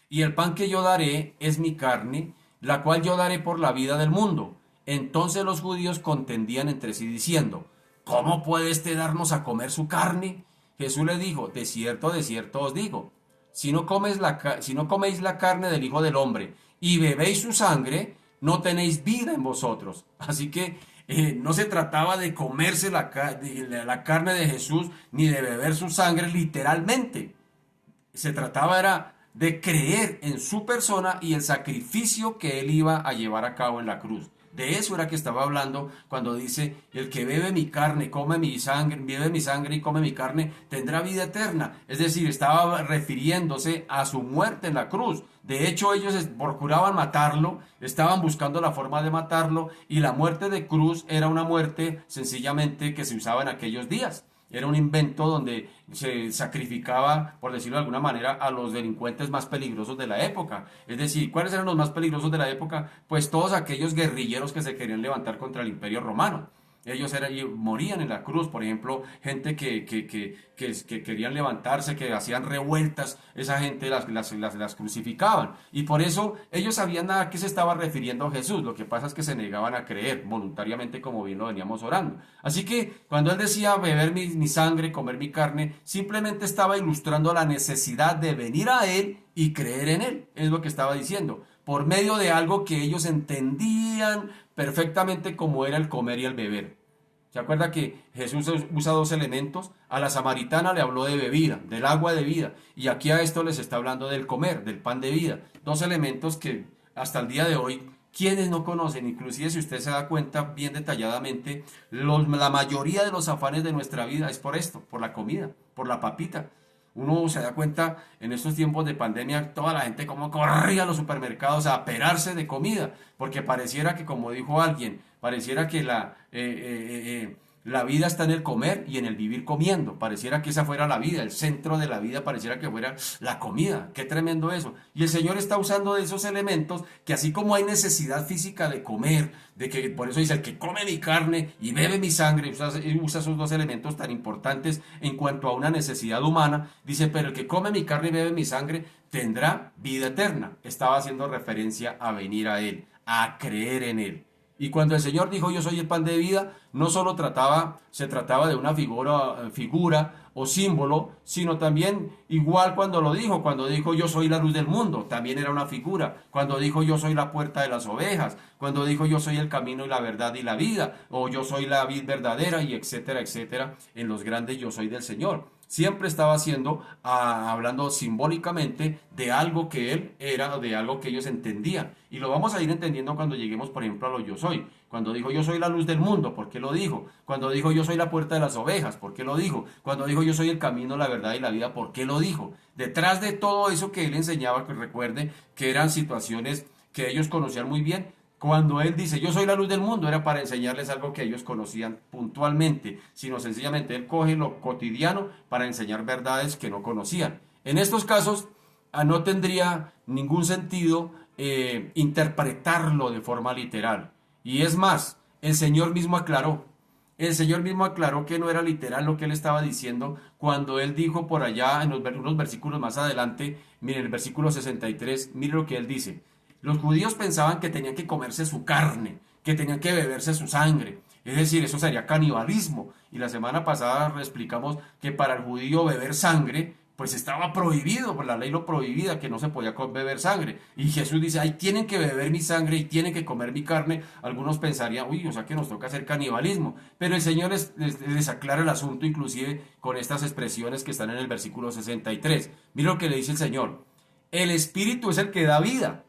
S1: Y el pan que yo daré es mi carne, la cual yo daré por la vida del mundo. Entonces los judíos contendían entre sí diciendo: ¿cómo puede éste darnos a comer su carne? Jesús le dijo: de cierto os digo, si no coméis la carne del Hijo del Hombre y bebéis su sangre, no tenéis vida en vosotros. Así que no se trataba de comerse la carne de Jesús, ni de beber su sangre literalmente. Se trataba era de creer en su persona y el sacrificio que él iba a llevar a cabo en la cruz. De eso era que estaba hablando cuando dice: el que bebe mi carne, come mi sangre, bebe mi sangre y come mi carne, tendrá vida eterna. Es decir, estaba refiriéndose a su muerte en la cruz. De hecho, ellos procuraban matarlo, estaban buscando la forma de matarlo, y la muerte de cruz era una muerte sencillamente que se usaba en aquellos días. Era un invento donde se sacrificaba, por decirlo de alguna manera, a los delincuentes más peligrosos de la época. Es decir, ¿cuáles eran los más peligrosos de la época? Pues todos aquellos guerrilleros que se querían levantar contra el Imperio Romano. Ellos morían en la cruz. Por ejemplo, gente que querían levantarse, que hacían revueltas, esa gente las crucificaban. Y por eso ellos sabían a qué se estaba refiriendo Jesús. Lo que pasa es que se negaban a creer voluntariamente, como bien lo veníamos orando. Así que cuando él decía beber mi sangre, comer mi carne, simplemente estaba ilustrando la necesidad de venir a él y creer en él. Es lo que estaba diciendo, por medio de algo que ellos entendían perfectamente, como era el comer y el beber. ¿Se acuerda que Jesús usa dos elementos? A la samaritana le habló de bebida, del agua de vida, y aquí a esto les está hablando del comer, del pan de vida. Dos elementos que hasta el día de hoy, quienes no conocen, inclusive si usted se da cuenta bien detalladamente, la mayoría de los afanes de nuestra vida es por esto, por la comida, por la papita. Uno se da cuenta en estos tiempos de pandemia, toda la gente como corría a los supermercados a aperarse de comida, porque pareciera que, como dijo alguien, pareciera que la vida está en el comer y en el vivir comiendo. Pareciera que esa fuera la vida, el centro de la vida pareciera que fuera la comida. Qué tremendo eso. Y el Señor está usando de esos elementos que, así como hay necesidad física de comer, de que por eso dice: el que come mi carne y bebe mi sangre, usa esos dos elementos tan importantes en cuanto a una necesidad humana. Dice: pero el que come mi carne y bebe mi sangre tendrá vida eterna. Estaba haciendo referencia a venir a Él, a creer en Él. Y cuando el Señor dijo: yo soy el pan de vida, no solo se trataba de una figura o símbolo, sino también, igual cuando dijo: yo soy la luz del mundo, también era una figura. Cuando dijo: yo soy la puerta de las ovejas, cuando dijo: yo soy el camino y la verdad y la vida, o yo soy la vid verdadera, y etcétera, etcétera, en los grandes yo soy del Señor. Siempre estaba hablando simbólicamente de algo que él era, de algo que ellos entendían. Y lo vamos a ir entendiendo cuando lleguemos, por ejemplo, a lo yo soy. Cuando dijo: yo soy la luz del mundo, ¿por qué lo dijo? Cuando dijo: yo soy la puerta de las ovejas, ¿por qué lo dijo? Cuando dijo: yo soy el camino, la verdad y la vida, ¿por qué lo dijo? Detrás de todo eso que él enseñaba, que recuerde que eran situaciones que ellos conocían muy bien. Cuando él dice: yo soy la luz del mundo, era para enseñarles algo que ellos conocían puntualmente, sino sencillamente él coge lo cotidiano para enseñar verdades que no conocían. En estos casos, no tendría ningún sentido interpretarlo de forma literal. Y es más, el Señor mismo aclaró. El Señor mismo aclaró que no era literal lo que él estaba diciendo cuando él dijo por allá en unos versículos más adelante. Mire, el versículo 63, mire lo que él dice: los judíos pensaban que tenían que comerse su carne, que tenían que beberse su sangre. Es decir, eso sería canibalismo. Y la semana pasada explicamos que para el judío beber sangre, pues estaba prohibido, por la ley lo prohibía, que no se podía beber sangre. Y Jesús dice, ay, tienen que beber mi sangre y tienen que comer mi carne. Algunos pensarían, uy, o sea que nos toca hacer canibalismo. Pero el Señor les aclara el asunto, inclusive con estas expresiones que están en el versículo 63. Mira lo que le dice el Señor. El espíritu es el que da vida.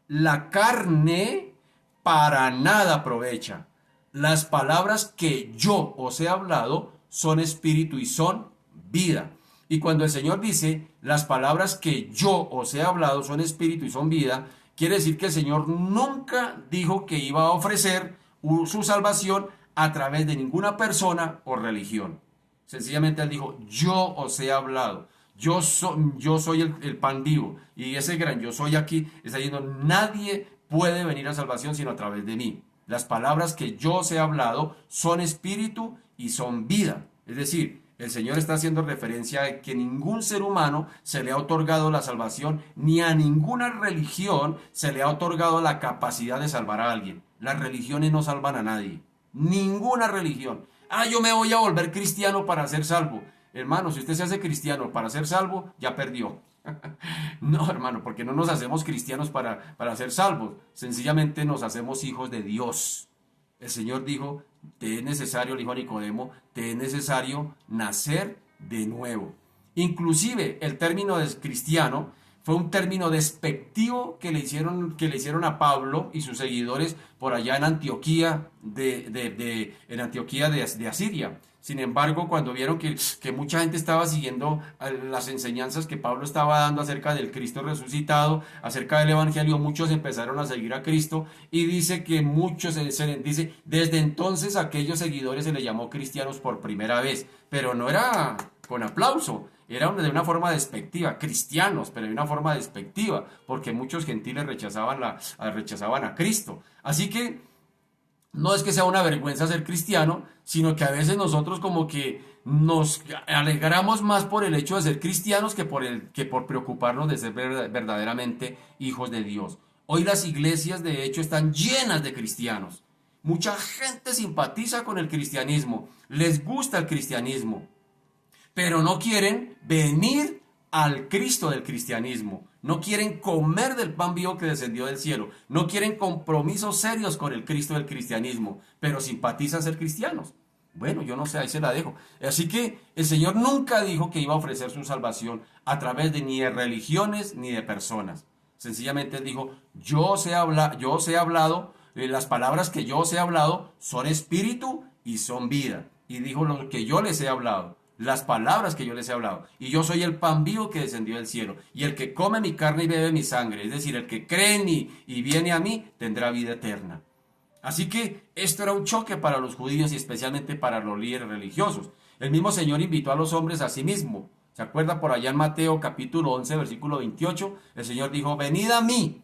S1: La carne para nada aprovecha. Las palabras que yo os he hablado son espíritu y son vida. Y cuando el Señor dice, las palabras que yo os he hablado son espíritu y son vida, quiere decir que el Señor nunca dijo que iba a ofrecer su salvación a través de ninguna persona o religión. Sencillamente Él dijo, yo os he hablado. Yo soy el pan vivo. Y ese gran yo soy aquí está diciendo, nadie puede venir a salvación sino a través de mí. Las palabras que yo os he hablado son espíritu y son vida. Es decir, el Señor está haciendo referencia a que ningún ser humano se le ha otorgado la salvación, ni a ninguna religión se le ha otorgado la capacidad de salvar a alguien. Las religiones no salvan a nadie. Ninguna religión. Ah, yo me voy a volver cristiano para ser salvo. Hermano, si usted se hace cristiano para ser salvo, ya perdió. No, hermano, porque no nos hacemos cristianos para ser salvos. Sencillamente nos hacemos hijos de Dios. El Señor dijo, te es necesario, le dijo a Nicodemo, te es necesario nacer de nuevo. Inclusive el término de cristiano fue un término despectivo que le hicieron a Pablo y sus seguidores por allá en Antioquía de Asiria. Sin embargo, cuando vieron que mucha gente estaba siguiendo las enseñanzas que Pablo estaba dando acerca del Cristo resucitado, acerca del Evangelio, muchos empezaron a seguir a Cristo y dice que muchos, dice, desde entonces a aquellos seguidores se les llamó cristianos por primera vez, pero no era con aplauso, era de una forma despectiva, cristianos, pero de una forma despectiva, porque muchos gentiles rechazaban a Cristo. Así que no es que sea una vergüenza ser cristiano, sino que a veces nosotros como que nos alegramos más por el hecho de ser cristianos que por preocuparnos de ser verdaderamente hijos de Dios. Hoy las iglesias de hecho están llenas de cristianos. Mucha gente simpatiza con el cristianismo, les gusta el cristianismo, pero no quieren venir al Cristo del cristianismo. No quieren comer del pan vivo que descendió del cielo. No quieren compromisos serios con el Cristo del cristianismo, pero simpatizan ser cristianos. Bueno, yo no sé, ahí se la dejo. Así que el Señor nunca dijo que iba a ofrecer su salvación a través de ni de religiones ni de personas. Sencillamente Él dijo, yo os he hablado, las palabras que yo os he hablado son espíritu y son vida. Y dijo lo que yo les he hablado. Las palabras que yo les he hablado. Y yo soy el pan vivo que descendió del cielo. Y el que come mi carne y bebe mi sangre, es decir, el que cree en mí y viene a mí, tendrá vida eterna. Así que esto era un choque para los judíos y especialmente para los líderes religiosos. El mismo Señor invitó a los hombres a sí mismo. ¿Se acuerda por allá en Mateo capítulo 11, versículo 28? El Señor dijo, venid a mí.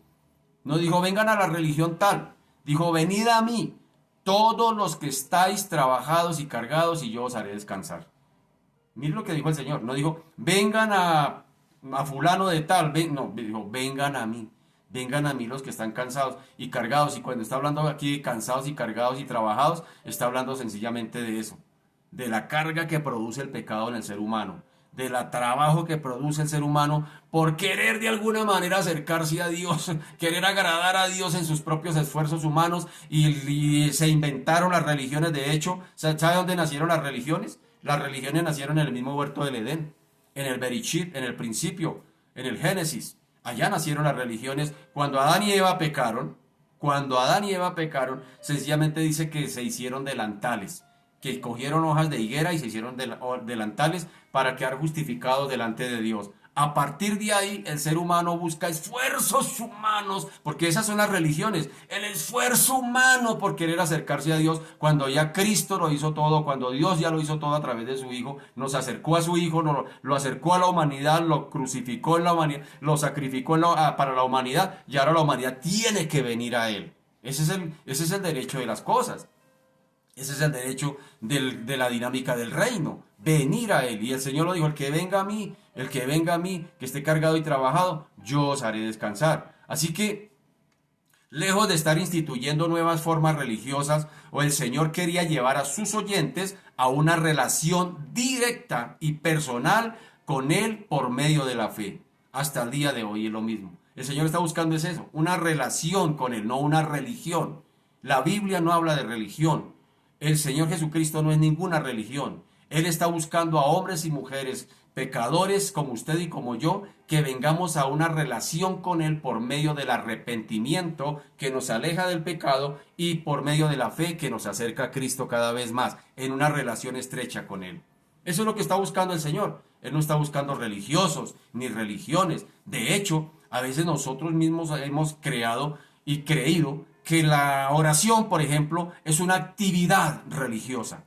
S1: No dijo, vengan a la religión tal. Dijo, venid a mí, todos los que estáis trabajados y cargados, y yo os haré descansar. Miren lo que dijo el Señor. No dijo, vengan a fulano de tal. No, dijo, vengan a mí. Vengan a mí los que están cansados y cargados. Y cuando está hablando aquí de cansados y cargados y trabajados, está hablando sencillamente de eso. De la carga que produce el pecado en el ser humano. Del trabajo que produce el ser humano por querer de alguna manera acercarse a Dios, querer agradar a Dios en sus propios esfuerzos humanos. Y se inventaron las religiones. De hecho, ¿sabe dónde nacieron las religiones? Las religiones nacieron en el mismo huerto del Edén, en el Bereshit, en el principio, en el Génesis. Allá nacieron las religiones. Cuando Adán y Eva pecaron, sencillamente dice que se hicieron delantales, que cogieron hojas de higuera y se hicieron delantales para quedar justificados delante de Dios. A partir de ahí, el ser humano busca esfuerzos humanos, porque esas son las religiones, el esfuerzo humano por querer acercarse a Dios, cuando ya Cristo lo hizo todo, cuando Dios ya lo hizo todo a través de su Hijo, nos acercó a su Hijo, lo acercó a la humanidad, lo crucificó en la humanidad, lo sacrificó para la humanidad, y ahora la humanidad tiene que venir a Él. Ese es el derecho de las cosas. Ese es el derecho de la dinámica del reino, venir a Él. Y el Señor lo dijo, el que venga a mí, que esté cargado y trabajado, yo os haré descansar. Así que Lejos de estar instituyendo nuevas formas religiosas, o el Señor quería llevar a sus oyentes a una relación directa y personal con Él por medio de la fe. Hasta el día de hoy es lo mismo. El Señor está buscando es eso, una relación con Él, no una religión. La Biblia no habla de religión. El Señor Jesucristo no es ninguna religión. Él está buscando a hombres y mujeres, pecadores como usted y como yo, que vengamos a una relación con Él por medio del arrepentimiento que nos aleja del pecado y por medio de la fe que nos acerca a Cristo cada vez más, en una relación estrecha con Él. Eso es lo que está buscando el Señor. Él no está buscando religiosos ni religiones. De hecho, a veces nosotros mismos hemos creado y creído que la oración, por ejemplo, es una actividad religiosa.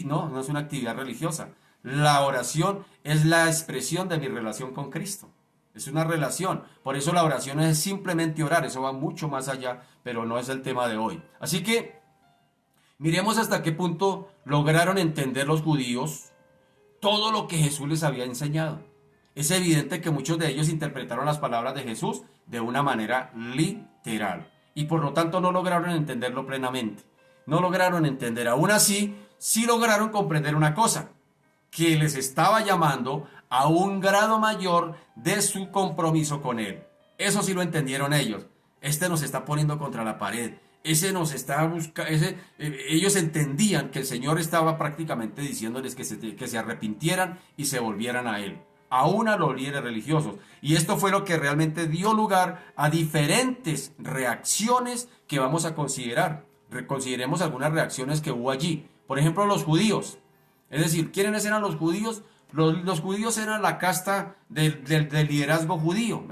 S1: No, no es una actividad religiosa. La oración es la expresión de mi relación con Cristo. Es una relación. Por eso la oración no es simplemente orar, eso va mucho más allá, pero no es el tema de hoy. Así que miremos hasta qué punto lograron entender los judíos todo lo que Jesús les había enseñado. Es evidente que muchos de ellos interpretaron las palabras de Jesús de una manera literal y por lo tanto no lograron entenderlo plenamente. No lograron entender. Aún así, sí lograron comprender una cosa, que les estaba llamando a un grado mayor de su compromiso con Él. Eso sí lo entendieron ellos. Este nos está poniendo contra la pared. Ese nos está buscando. Ellos entendían que el Señor estaba prácticamente diciéndoles que se arrepintieran y se volvieran a Él. Aún a los líderes religiosos. Y esto fue lo que realmente dio lugar a diferentes reacciones que vamos a considerar. Consideremos algunas reacciones que hubo allí. Por ejemplo, los judíos. Es decir, ¿quiénes eran los judíos? Los judíos eran la casta del liderazgo judío.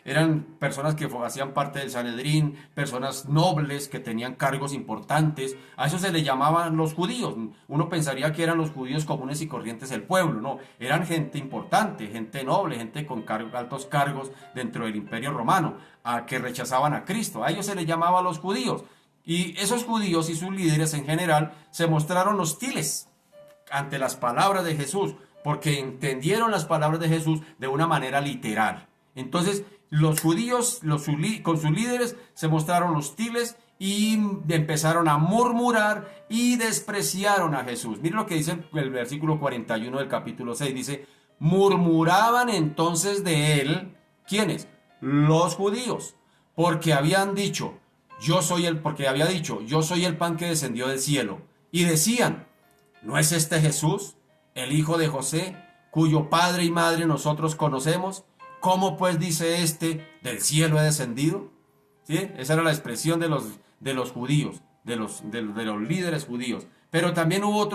S1: Eran personas que hacían parte del Sanedrín, personas nobles que tenían cargos importantes. A eso se le llamaban los judíos. Uno pensaría que eran los judíos comunes y corrientes del pueblo. No, eran gente importante, gente noble, gente con altos cargos dentro del Imperio Romano, que rechazaban a Cristo. A ellos se les llamaba los judíos. Y esos judíos y sus líderes en general se mostraron hostiles ante las palabras de Jesús, porque entendieron las palabras de Jesús de una manera literal. Entonces, los judíos con sus líderes se mostraron hostiles y empezaron a murmurar y despreciaron a Jesús. Miren lo que dice el versículo 41 del capítulo 6. Dice, murmuraban entonces de él, ¿quiénes? Los judíos, porque habían dicho, porque había dicho, yo soy el pan que descendió del cielo. Y decían, ¿no es este Jesús, el hijo de José, cuyo padre y madre nosotros conocemos? ¿Cómo pues dice este, del cielo he descendido? ¿Sí? Esa era la expresión de los judíos, de los líderes judíos. Pero también hubo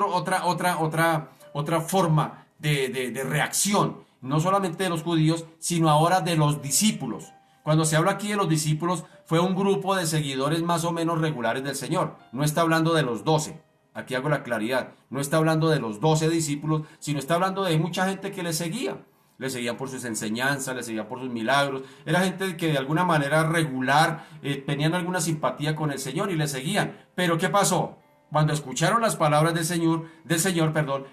S1: otra forma de reacción, no solamente de los judíos, sino ahora de los discípulos. Cuando se habla aquí de los discípulos, fue un grupo de seguidores más o menos regulares del Señor. No está hablando de los 12. Aquí hago la claridad. No está hablando de los 12 discípulos, sino está hablando de mucha gente que le seguía. Le seguían por sus enseñanzas, le seguían por sus milagros. Era gente que de alguna manera regular tenían alguna simpatía con el Señor y le seguían. Pero ¿qué pasó? Cuando escucharon las palabras del Señor,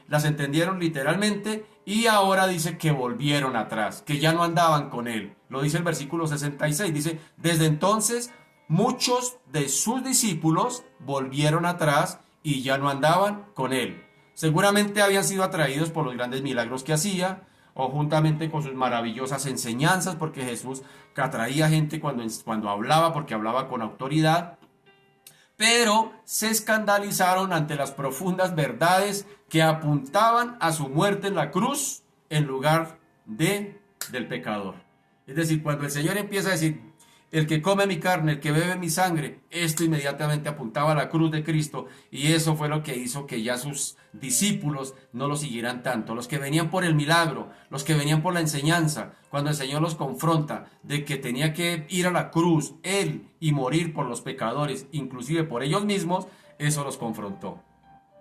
S1: las entendieron literalmente y ahora dice que volvieron atrás, que ya no andaban con Él. Lo dice el versículo 66. Dice, desde entonces muchos de sus discípulos volvieron atrás y ya no andaban con Él. Seguramente habían sido atraídos por los grandes milagros que hacía, o juntamente con sus maravillosas enseñanzas, porque Jesús atraía gente cuando hablaba, porque hablaba con autoridad, pero se escandalizaron ante las profundas verdades que apuntaban a su muerte en la cruz en lugar del pecador. Es decir, cuando el Señor empieza a decir, el que come mi carne, el que bebe mi sangre, esto inmediatamente apuntaba a la cruz de Cristo, y eso fue lo que hizo que ya sus discípulos no lo siguieran tanto. Los que venían por el milagro, los que venían por la enseñanza, cuando el Señor los confronta de que tenía que ir a la cruz, Él, y morir por los pecadores, inclusive por ellos mismos, eso los confrontó.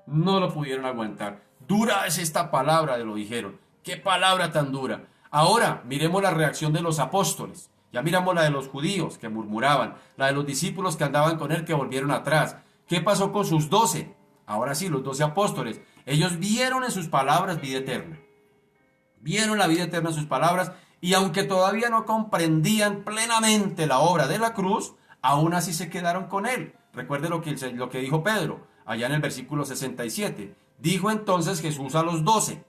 S1: No lo pudieron aguantar. Dura es esta palabra, lo dijeron. ¡Qué palabra tan dura! Ahora, miremos la reacción de los apóstoles. Ya miramos la de los judíos que murmuraban, la de los discípulos que andaban con él que volvieron atrás. ¿Qué pasó con sus 12? Ahora sí, los 12 apóstoles. Ellos vieron en sus palabras vida eterna. Vieron la vida eterna en sus palabras Y aunque todavía no comprendían plenamente la obra de la cruz, aún así se quedaron con él. Recuerde lo que dijo Pedro, allá en el versículo 67. Dijo entonces Jesús a los 12,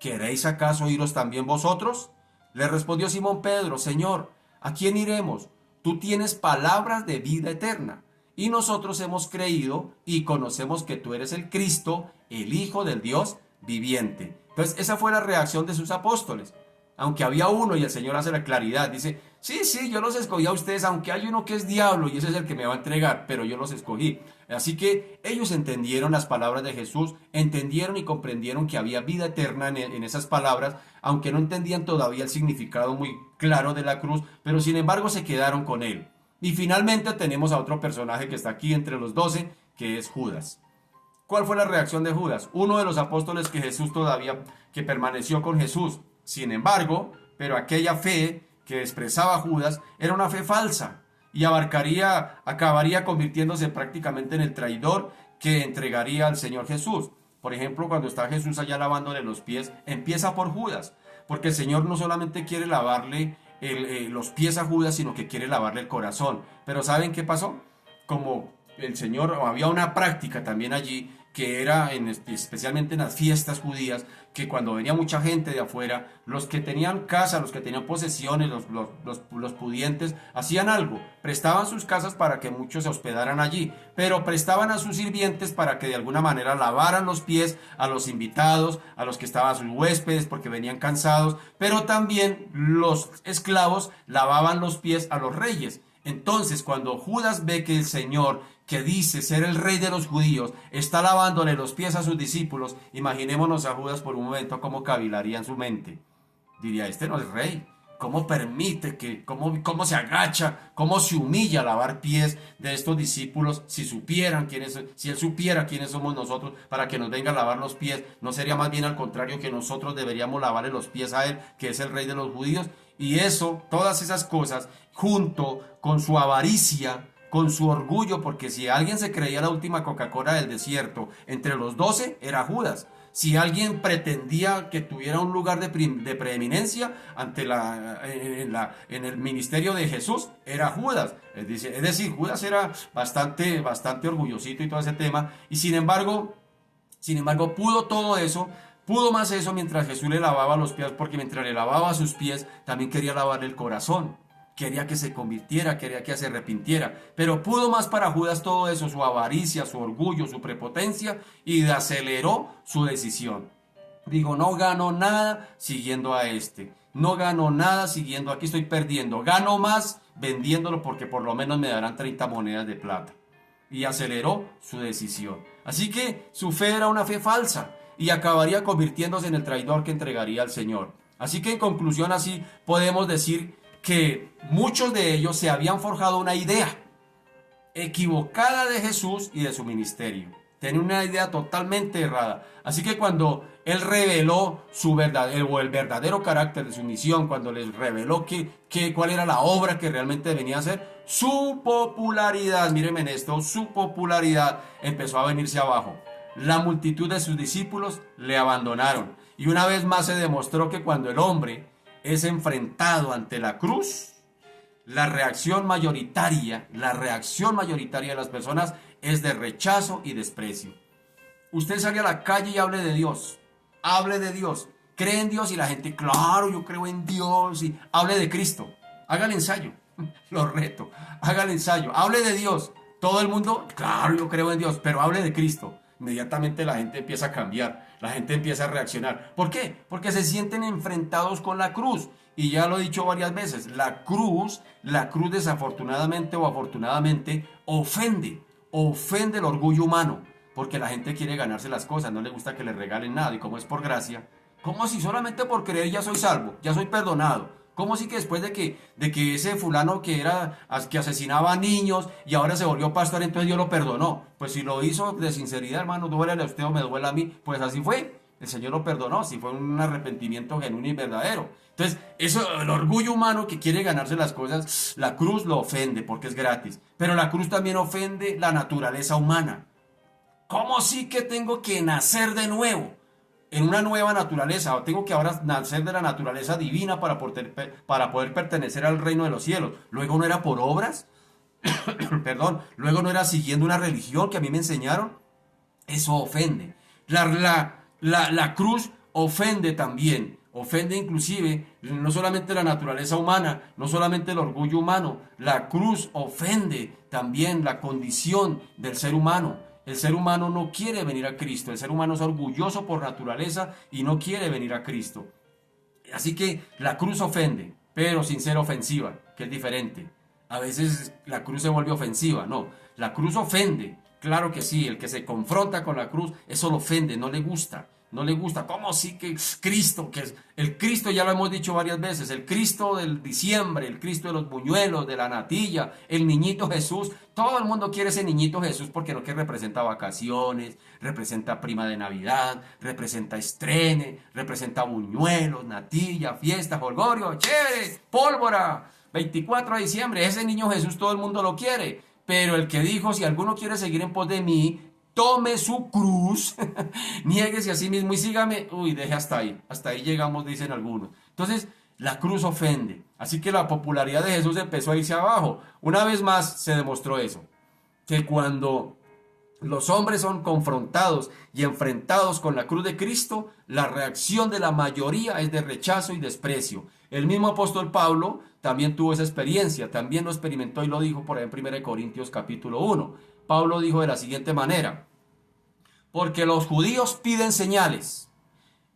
S1: ¿queréis acaso iros también vosotros? Le respondió Simón Pedro, Señor, ¿a quién iremos? Tú tienes palabras de vida eterna, y nosotros hemos creído y conocemos que tú eres el Cristo, el Hijo del Dios viviente. Entonces, esa fue la reacción de sus apóstoles. Aunque había uno, y el Señor hace la claridad, dice, sí, yo los escogí a ustedes, aunque hay uno que es diablo y ese es el que me va a entregar, pero yo los escogí. Así que ellos entendieron las palabras de Jesús, entendieron y comprendieron que había vida eterna en esas palabras, aunque no entendían todavía el significado muy claro de la cruz, pero sin embargo se quedaron con él. Y finalmente tenemos a otro personaje que está aquí entre los 12, que es Judas. ¿Cuál fue la reacción de Judas? Uno de los apóstoles que permaneció con Jesús. Sin embargo, pero aquella fe que expresaba Judas era una fe falsa y acabaría convirtiéndose prácticamente en el traidor que entregaría al Señor Jesús. Por ejemplo, cuando está Jesús allá lavándole los pies, empieza por Judas, porque el Señor no solamente quiere lavarle los pies a Judas, sino que quiere lavarle el corazón. Pero ¿saben qué pasó? Como el Señor, había una práctica también allí que era especialmente en las fiestas judías, que cuando venía mucha gente de afuera, los que tenían casa, los que tenían posesiones, los pudientes, hacían algo, prestaban sus casas para que muchos se hospedaran allí, pero prestaban a sus sirvientes para que de alguna manera lavaran los pies a los invitados, a los que estaban sus huéspedes porque venían cansados, pero también los esclavos lavaban los pies a los reyes. Entonces, cuando Judas ve que el Señor, que dice ser el rey de los judíos, está lavándole los pies a sus discípulos, imaginémonos a Judas por un momento cómo cavilaría en su mente. Diría, este no es rey. ¿Cómo permite cómo se agacha, cómo se humilla a lavar pies de estos discípulos? Si él supiera quiénes somos nosotros para que nos venga a lavar los pies, ¿no sería más bien al contrario que nosotros deberíamos lavarle los pies a él, que es el rey de los judíos? Y eso, todas esas cosas, junto con su avaricia, con su orgullo, porque si alguien se creía la última Coca-Cola del desierto, entre los 12 era Judas. Si alguien pretendía que tuviera un lugar de preeminencia en el ministerio de Jesús, era Judas. Es decir, Judas era bastante orgullosito y todo ese tema. Y sin embargo, pudo todo eso. Pudo más eso mientras Jesús le lavaba los pies, porque mientras le lavaba sus pies, también quería lavarle el corazón. Quería que se convirtiera, quería que se arrepintiera. Pero pudo más para Judas todo eso, su avaricia, su orgullo, su prepotencia, y aceleró su decisión. Digo, no gano nada siguiendo a este. No gano nada siguiendo, aquí estoy perdiendo. Gano más vendiéndolo porque por lo menos me darán 30 monedas de plata. Y aceleró su decisión. Así que su fe era una fe falsa y acabaría convirtiéndose en el traidor que entregaría al Señor. Así que en conclusión así podemos decir que muchos de ellos se habían forjado una idea equivocada de Jesús y de su ministerio. Tenían una idea totalmente errada. Así que cuando Él reveló el verdadero carácter de su misión, cuando les reveló cuál era la obra que realmente venía a hacer, su popularidad, mírenme en esto, su popularidad empezó a venirse abajo. La multitud de sus discípulos le abandonaron. Y una vez más se demostró que cuando el hombre es enfrentado ante la cruz, la reacción mayoritaria de las personas es de rechazo y desprecio. Usted sale a la calle y hable de Dios, cree en Dios y la gente, claro, yo creo en Dios, y hable de Cristo, haga el ensayo, lo reto, haga el ensayo, hable de Dios, todo el mundo, claro, yo creo en Dios, pero hable de Cristo. Inmediatamente la gente empieza a cambiar, la gente empieza a reaccionar. ¿Por qué? Porque se sienten enfrentados con la cruz. Y ya lo he dicho varias veces, la cruz desafortunadamente o afortunadamente ofende el orgullo humano, porque la gente quiere ganarse las cosas, no le gusta que le regalen nada, y como es por gracia, como si solamente por creer ya soy salvo, ya soy perdonado. ¿Cómo así que después de que ese fulano que asesinaba a niños y ahora se volvió pastor, entonces Dios lo perdonó? Pues si lo hizo de sinceridad, hermano, duele a usted o me duele a mí, pues así fue. El Señor lo perdonó, si fue un arrepentimiento genuino y verdadero. Entonces, el orgullo humano que quiere ganarse las cosas, la cruz lo ofende porque es gratis. Pero la cruz también ofende la naturaleza humana. ¿Cómo sí que tengo que nacer de nuevo? en una nueva naturaleza, tengo que ahora nacer de la naturaleza divina para poder pertenecer al reino de los cielos. Luego no era por obras, perdón, luego no era siguiendo una religión que a mí me enseñaron. Eso ofende. La cruz ofende también. Ofende inclusive no solamente la naturaleza humana, no solamente el orgullo humano. La cruz ofende también la condición del ser humano. El ser humano no quiere venir a Cristo. El ser humano es orgulloso por naturaleza y no quiere venir a Cristo. Así que la cruz ofende, pero sin ser ofensiva, que es diferente. A veces la cruz se vuelve ofensiva, no. La cruz ofende, claro que sí. El que se confronta con la cruz, eso lo ofende, no le gusta. No le gusta. ¿Cómo sí que es Cristo? Que es el Cristo, ya lo hemos dicho varias veces, el Cristo del diciembre, el Cristo de los buñuelos, de la natilla, el niñito Jesús. Todo el mundo quiere ese niñito Jesús porque lo que representa vacaciones, representa prima de Navidad, representa estrene, representa buñuelos, natilla, fiesta, jolgorio, chévere, pólvora. 24 de diciembre, ese niño Jesús todo el mundo lo quiere. Pero el que dijo, si alguno quiere seguir en pos de mí, tome su cruz, niéguese a sí mismo y sígame. Uy, deje hasta ahí llegamos, dicen algunos. Entonces, la cruz ofende. Así que la popularidad de Jesús empezó a irse abajo. Una vez más se demostró eso, que cuando los hombres son confrontados y enfrentados con la cruz de Cristo, la reacción de la mayoría es de rechazo y desprecio. El mismo apóstol Pablo también tuvo esa experiencia, también lo experimentó y lo dijo por ahí en 1 Corintios capítulo 1. Pablo dijo de la siguiente manera: porque los judíos piden señales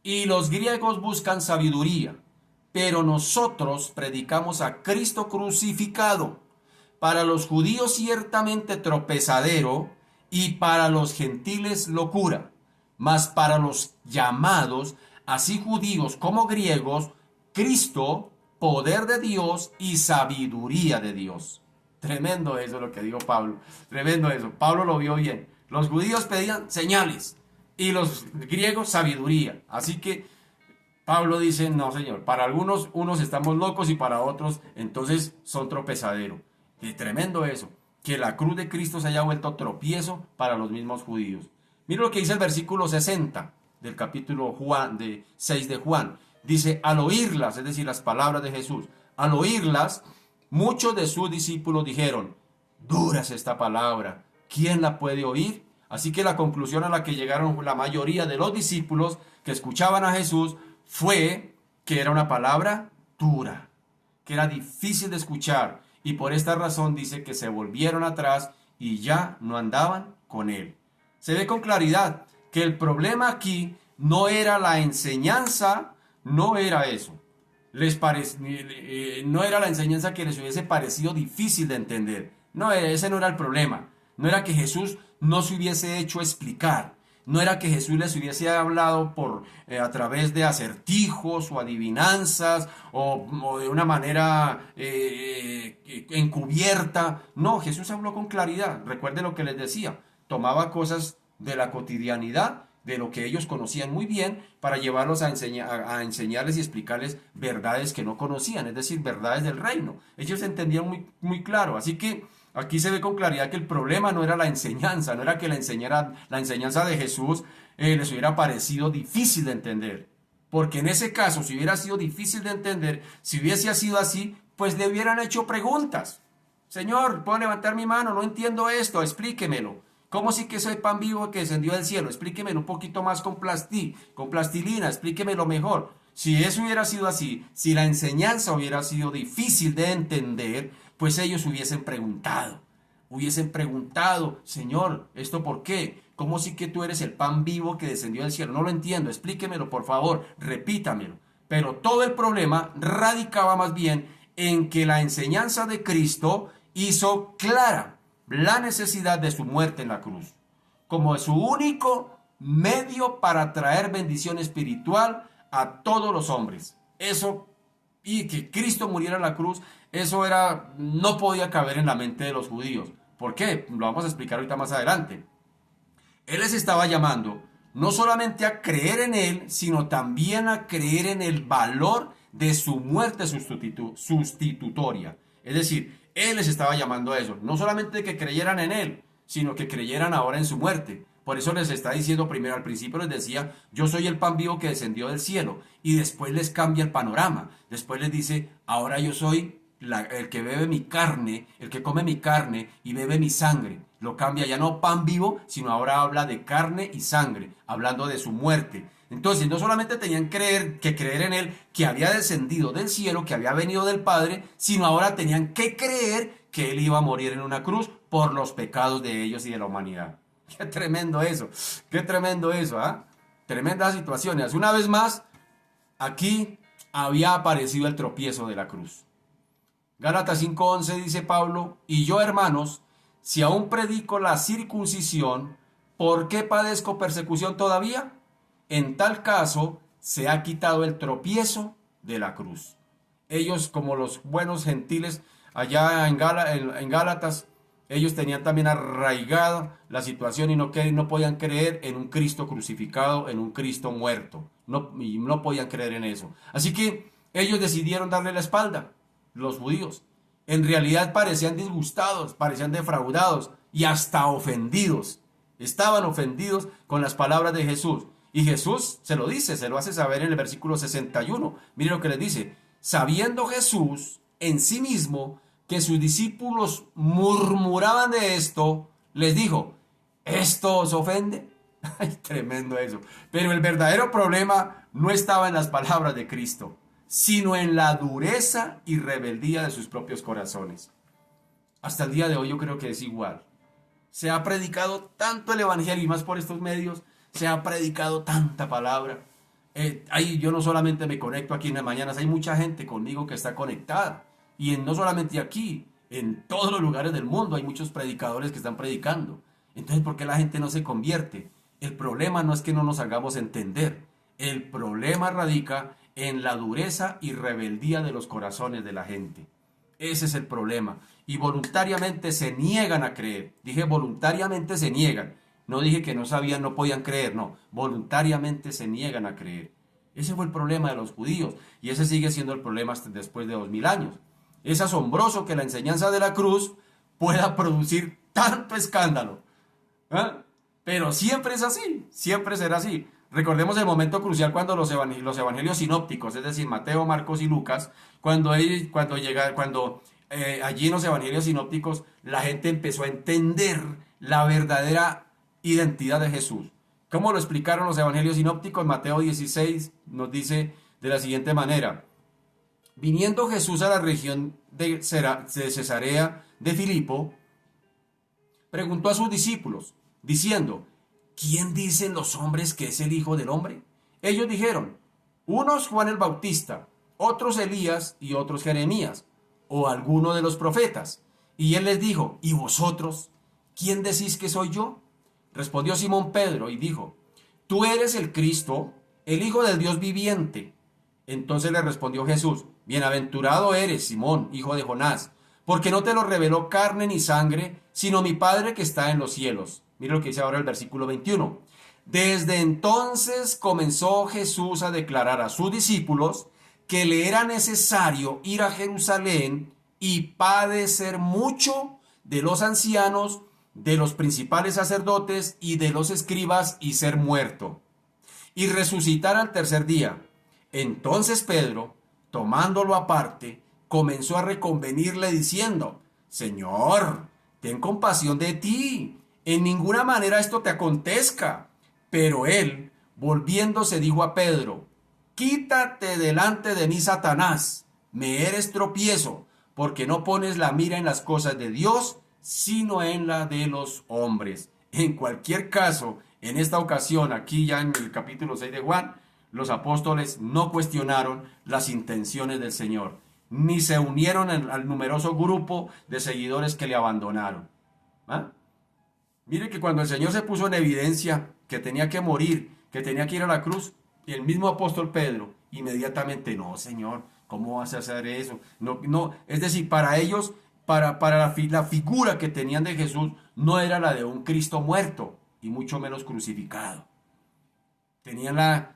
S1: y los griegos buscan sabiduría, pero nosotros predicamos a Cristo crucificado, para los judíos ciertamente tropezadero y para los gentiles locura, mas para los llamados, así judíos como griegos, Cristo, poder de Dios y sabiduría de Dios. Tremendo eso lo que dijo Pablo. Tremendo eso. Pablo lo vio bien. Los judíos pedían señales y los griegos sabiduría. Así que Pablo dice, no señor, para algunos unos estamos locos y para otros entonces son tropezadero. Y tremendo eso, que la cruz de Cristo se haya vuelto tropiezo para los mismos judíos. Mira lo que dice el versículo 60 del capítulo 6 de Juan. Dice, al oírlas, es decir, las palabras de Jesús, al oírlas, muchos de sus discípulos dijeron, dura es esta palabra, ¿quién la puede oír? Así que la conclusión a la que llegaron la mayoría de los discípulos que escuchaban a Jesús fue que era una palabra dura, que era difícil de escuchar, y por esta razón dice que se volvieron atrás y ya no andaban con él. Se ve con claridad que el problema aquí no era la enseñanza, no era eso. No era la enseñanza que les hubiese parecido difícil de entender. No, ese no era el problema. No era que Jesús no se hubiese hecho explicar. No era que Jesús les hubiese hablado a través de acertijos o adivinanzas o de una manera encubierta. No, Jesús habló con claridad. Recuerde lo que les decía. Tomaba cosas de la cotidianidad, de lo que ellos conocían muy bien, para llevarlos a enseñarles y explicarles verdades que no conocían, es decir, verdades del reino. Ellos entendían muy, muy claro. Así que aquí se ve con claridad que el problema no era la enseñanza, no era que la enseñanza de Jesús les hubiera parecido difícil de entender. Porque en ese caso, si hubiera sido difícil de entender, si hubiese sido así, pues le hubieran hecho preguntas. Señor, ¿puedo levantar mi mano? No entiendo esto, explíquemelo. ¿Cómo sí que soy pan vivo que descendió del cielo? Explíquemelo un poquito más con plastilina, explíquemelo mejor. Si eso hubiera sido así, si la enseñanza hubiera sido difícil de entender, pues ellos hubiesen preguntado, Señor, ¿esto por qué? ¿Cómo sí que tú eres el pan vivo que descendió del cielo? No lo entiendo, explíquemelo por favor, repítamelo. Pero todo el problema radicaba más bien en que la enseñanza de Cristo hizo clara la necesidad de su muerte en la cruz, como su único medio para traer bendición espiritual a todos los hombres. Eso, y que Cristo muriera en la cruz, eso no podía caber en la mente de los judíos. ¿Por qué? Lo vamos a explicar ahorita más adelante. Él les estaba llamando no solamente a creer en Él, sino también a creer en el valor de su muerte sustitutoria. Es decir, Él les estaba llamando a eso. No solamente que creyeran en Él, sino que creyeran ahora en su muerte. Por eso les está diciendo primero, al principio les decía, yo soy el pan vivo que descendió del cielo. Y después les cambia el panorama. Después les dice, ahora yo soy el que bebe mi carne, el que come mi carne y bebe mi sangre. Lo cambia ya no pan vivo, sino ahora habla de carne y sangre, hablando de su muerte. Entonces no solamente tenían que creer en él, que había descendido del cielo, que había venido del Padre, sino ahora tenían que creer que él iba a morir en una cruz por los pecados de ellos y de la humanidad. Qué tremendo eso, ¿ah? Tremendas situaciones. Una vez más, aquí había aparecido el tropiezo de la cruz. Gálatas 5:11 dice Pablo, y yo, hermanos, si aún predico la circuncisión, ¿por qué padezco persecución todavía? En tal caso, se ha quitado el tropiezo de la cruz. Ellos, como los buenos gentiles allá en Gálatas, ellos tenían también arraigada la situación y no podían creer en un Cristo crucificado, en un Cristo muerto. Y no podían creer en eso. Así que ellos decidieron darle la espalda, los judíos. En realidad parecían disgustados, parecían defraudados y hasta ofendidos. Estaban ofendidos con las palabras de Jesús. Y Jesús se lo dice, se lo hace saber en el versículo 61. Mire lo que les dice. Sabiendo Jesús en sí mismo que sus discípulos murmuraban de esto, les dijo, ¿esto os ofende? Ay, tremendo eso. Pero el verdadero problema no estaba en las palabras de Cristo, sino en la dureza y rebeldía de sus propios corazones. Hasta el día de hoy yo creo que es igual. Se ha predicado tanto el evangelio y más por estos medios, se ha predicado tanta palabra. Yo no solamente me conecto aquí en las mañanas, hay mucha gente conmigo que está conectada. Y no solamente aquí, en todos los lugares del mundo hay muchos predicadores que están predicando. Entonces, ¿por qué la gente no se convierte? El problema no es que no nos hagamos entender. El problema radica en la dureza y rebeldía de los corazones de la gente. Ese es el problema. Y voluntariamente se niegan a creer. Dije voluntariamente se niegan. No dije que no sabían, no podían creer. No, voluntariamente se niegan a creer. Ese fue el problema de los judíos. Y ese sigue siendo el problema hasta después de 2000 años. Es asombroso que la enseñanza de la cruz pueda producir tanto escándalo. ¿Ah? Pero siempre es así, siempre será así. Recordemos el momento crucial cuando los evangelios sinópticos, es decir, Mateo, Marcos y Lucas, cuando allí en los evangelios sinópticos la gente empezó a entender la verdadera identidad de Jesús. ¿Cómo lo explicaron los evangelios sinópticos? Mateo 16 nos dice de la siguiente manera. Viniendo Jesús a la región de Cesarea de Filipo, preguntó a sus discípulos, diciendo, ¿quién dicen los hombres que es el Hijo del Hombre? Ellos dijeron, unos Juan el Bautista, otros Elías y otros Jeremías, o alguno de los profetas. Y él les dijo, ¿y vosotros? ¿Quién decís que soy yo? Respondió Simón Pedro y dijo, tú eres el Cristo, el Hijo del Dios viviente. Entonces le respondió Jesús, bienaventurado eres, Simón, hijo de Jonás, porque no te lo reveló carne ni sangre, sino mi Padre que está en los cielos. Mira lo que dice ahora el versículo 21. Desde entonces comenzó Jesús a declarar a sus discípulos que le era necesario ir a Jerusalén y padecer mucho de los ancianos, de los principales sacerdotes y de los escribas y ser muerto, y resucitar al tercer día. Entonces Pedro, tomándolo aparte, comenzó a reconvenirle diciendo, Señor, ten compasión de ti, en ninguna manera esto te acontezca. Pero él, volviéndose, dijo a Pedro, quítate delante de mí, Satanás, me eres tropiezo, porque no pones la mira en las cosas de Dios, sino en la de los hombres. En cualquier caso, en esta ocasión, aquí ya en el capítulo 6 de Juan, los apóstoles no cuestionaron las intenciones del Señor, ni se unieron al numeroso grupo de seguidores que le abandonaron. ¿Ah? Mire que cuando el Señor se puso en evidencia que tenía que morir, que tenía que ir a la cruz, y el mismo apóstol Pedro, inmediatamente, no, Señor, ¿cómo vas a hacer eso? No, no, es decir, para ellos, para la figura que tenían de Jesús, no era la de un Cristo muerto, y mucho menos crucificado.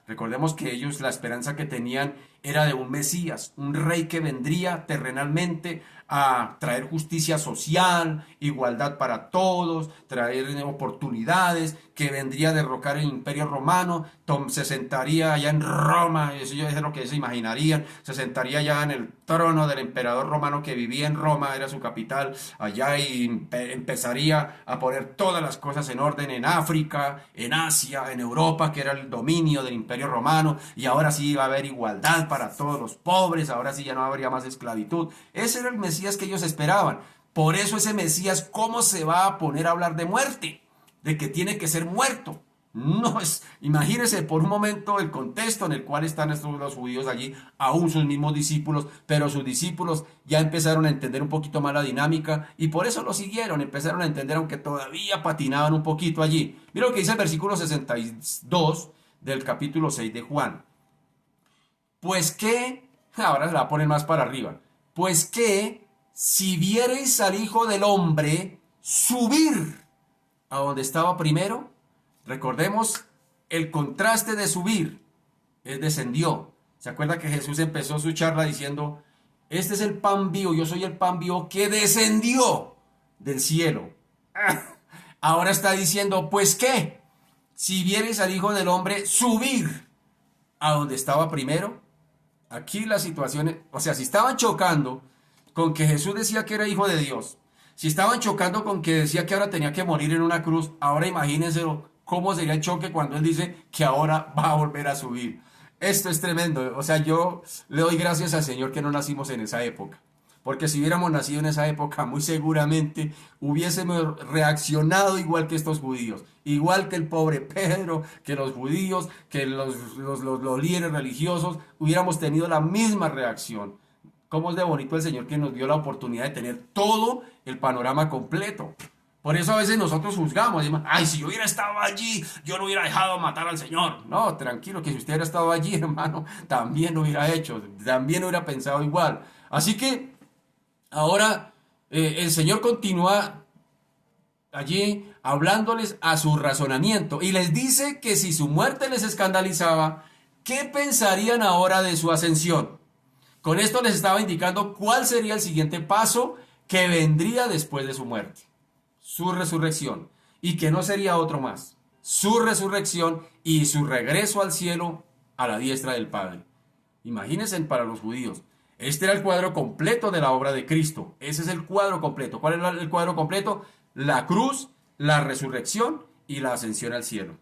S1: Recordemos que ellos la esperanza que tenían era de un Mesías, un rey que vendría terrenalmente a traer justicia social, igualdad para todos, traer oportunidades, que vendría a derrocar el imperio romano, se sentaría allá en Roma, eso es lo que se imaginarían, se sentaría allá en el trono del emperador romano que vivía en Roma, era su capital, allá y empezaría a poner todas las cosas en orden en África, en Asia, en Europa, que era el dominio del imperio romano, y ahora sí iba a haber igualdad para todos los pobres, ahora sí ya no habría más esclavitud. Ese era el Mesías que ellos esperaban. Por eso ese Mesías, ¿cómo se va a poner a hablar de muerte? De que tiene que ser muerto. No es, imagínense por un momento el contexto en el cual están los judíos allí, aún sus mismos discípulos, pero sus discípulos ya empezaron a entender un poquito más la dinámica y por eso lo siguieron, empezaron a entender aunque todavía patinaban un poquito allí. Mira lo que dice el versículo 62 del capítulo 6 de Juan. Pues que, ahora se la ponen más para arriba, pues que si viereis al Hijo del Hombre subir a donde estaba primero, recordemos el contraste de subir, él descendió. ¿Se acuerda que Jesús empezó su charla diciendo, este es el pan vivo, yo soy el pan vivo que descendió del cielo? Ahora está diciendo, pues qué, si vieres al Hijo del Hombre subir a donde estaba primero, aquí la situación, o sea, si estaban chocando con que Jesús decía que era hijo de Dios, si estaban chocando con que decía que ahora tenía que morir en una cruz, ahora imagínense cómo sería el choque cuando él dice que ahora va a volver a subir. Esto es tremendo. O sea, yo le doy gracias al Señor que no nacimos en esa época. Porque si hubiéramos nacido en esa época, muy seguramente hubiésemos reaccionado igual que estos judíos. Igual que el pobre Pedro, que los judíos, que los líderes religiosos, hubiéramos tenido la misma reacción. Cómo es de bonito el Señor que nos dio la oportunidad de tener todo el panorama completo. Por eso a veces nosotros juzgamos, decimos, ay, si yo hubiera estado allí, yo no hubiera dejado matar al Señor. No, tranquilo, que si usted hubiera estado allí, hermano, también lo hubiera hecho, también hubiera pensado igual. Así que ahora el Señor continúa allí hablándoles a su razonamiento y les dice que si su muerte les escandalizaba, ¿qué pensarían ahora de su ascensión? Con esto les estaba indicando cuál sería el siguiente paso que vendría después de su muerte. Su resurrección. Y que no sería otro más. Su resurrección y su regreso al cielo a la diestra del Padre. Imagínense para los judíos. Este era el cuadro completo de la obra de Cristo. Ese es el cuadro completo. ¿Cuál es el cuadro completo? La cruz, la resurrección y la ascensión al cielo.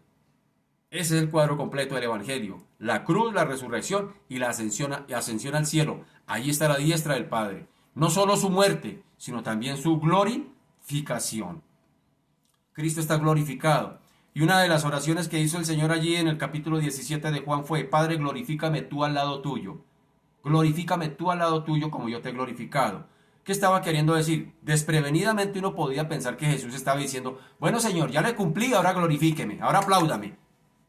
S1: Ese es el cuadro completo del Evangelio. La cruz, la resurrección y la ascensión al cielo. Ahí está la diestra del Padre. No solo su muerte, sino también su glorificación. Cristo está glorificado. Y una de las oraciones que hizo el Señor allí en el capítulo 17 de Juan fue, Padre, glorifícame tú al lado tuyo. Glorifícame tú al lado tuyo como yo te he glorificado. ¿Qué estaba queriendo decir? Desprevenidamente uno podía pensar que Jesús estaba diciendo, bueno Señor, ya le cumplí, ahora glorifíqueme, ahora apláudame.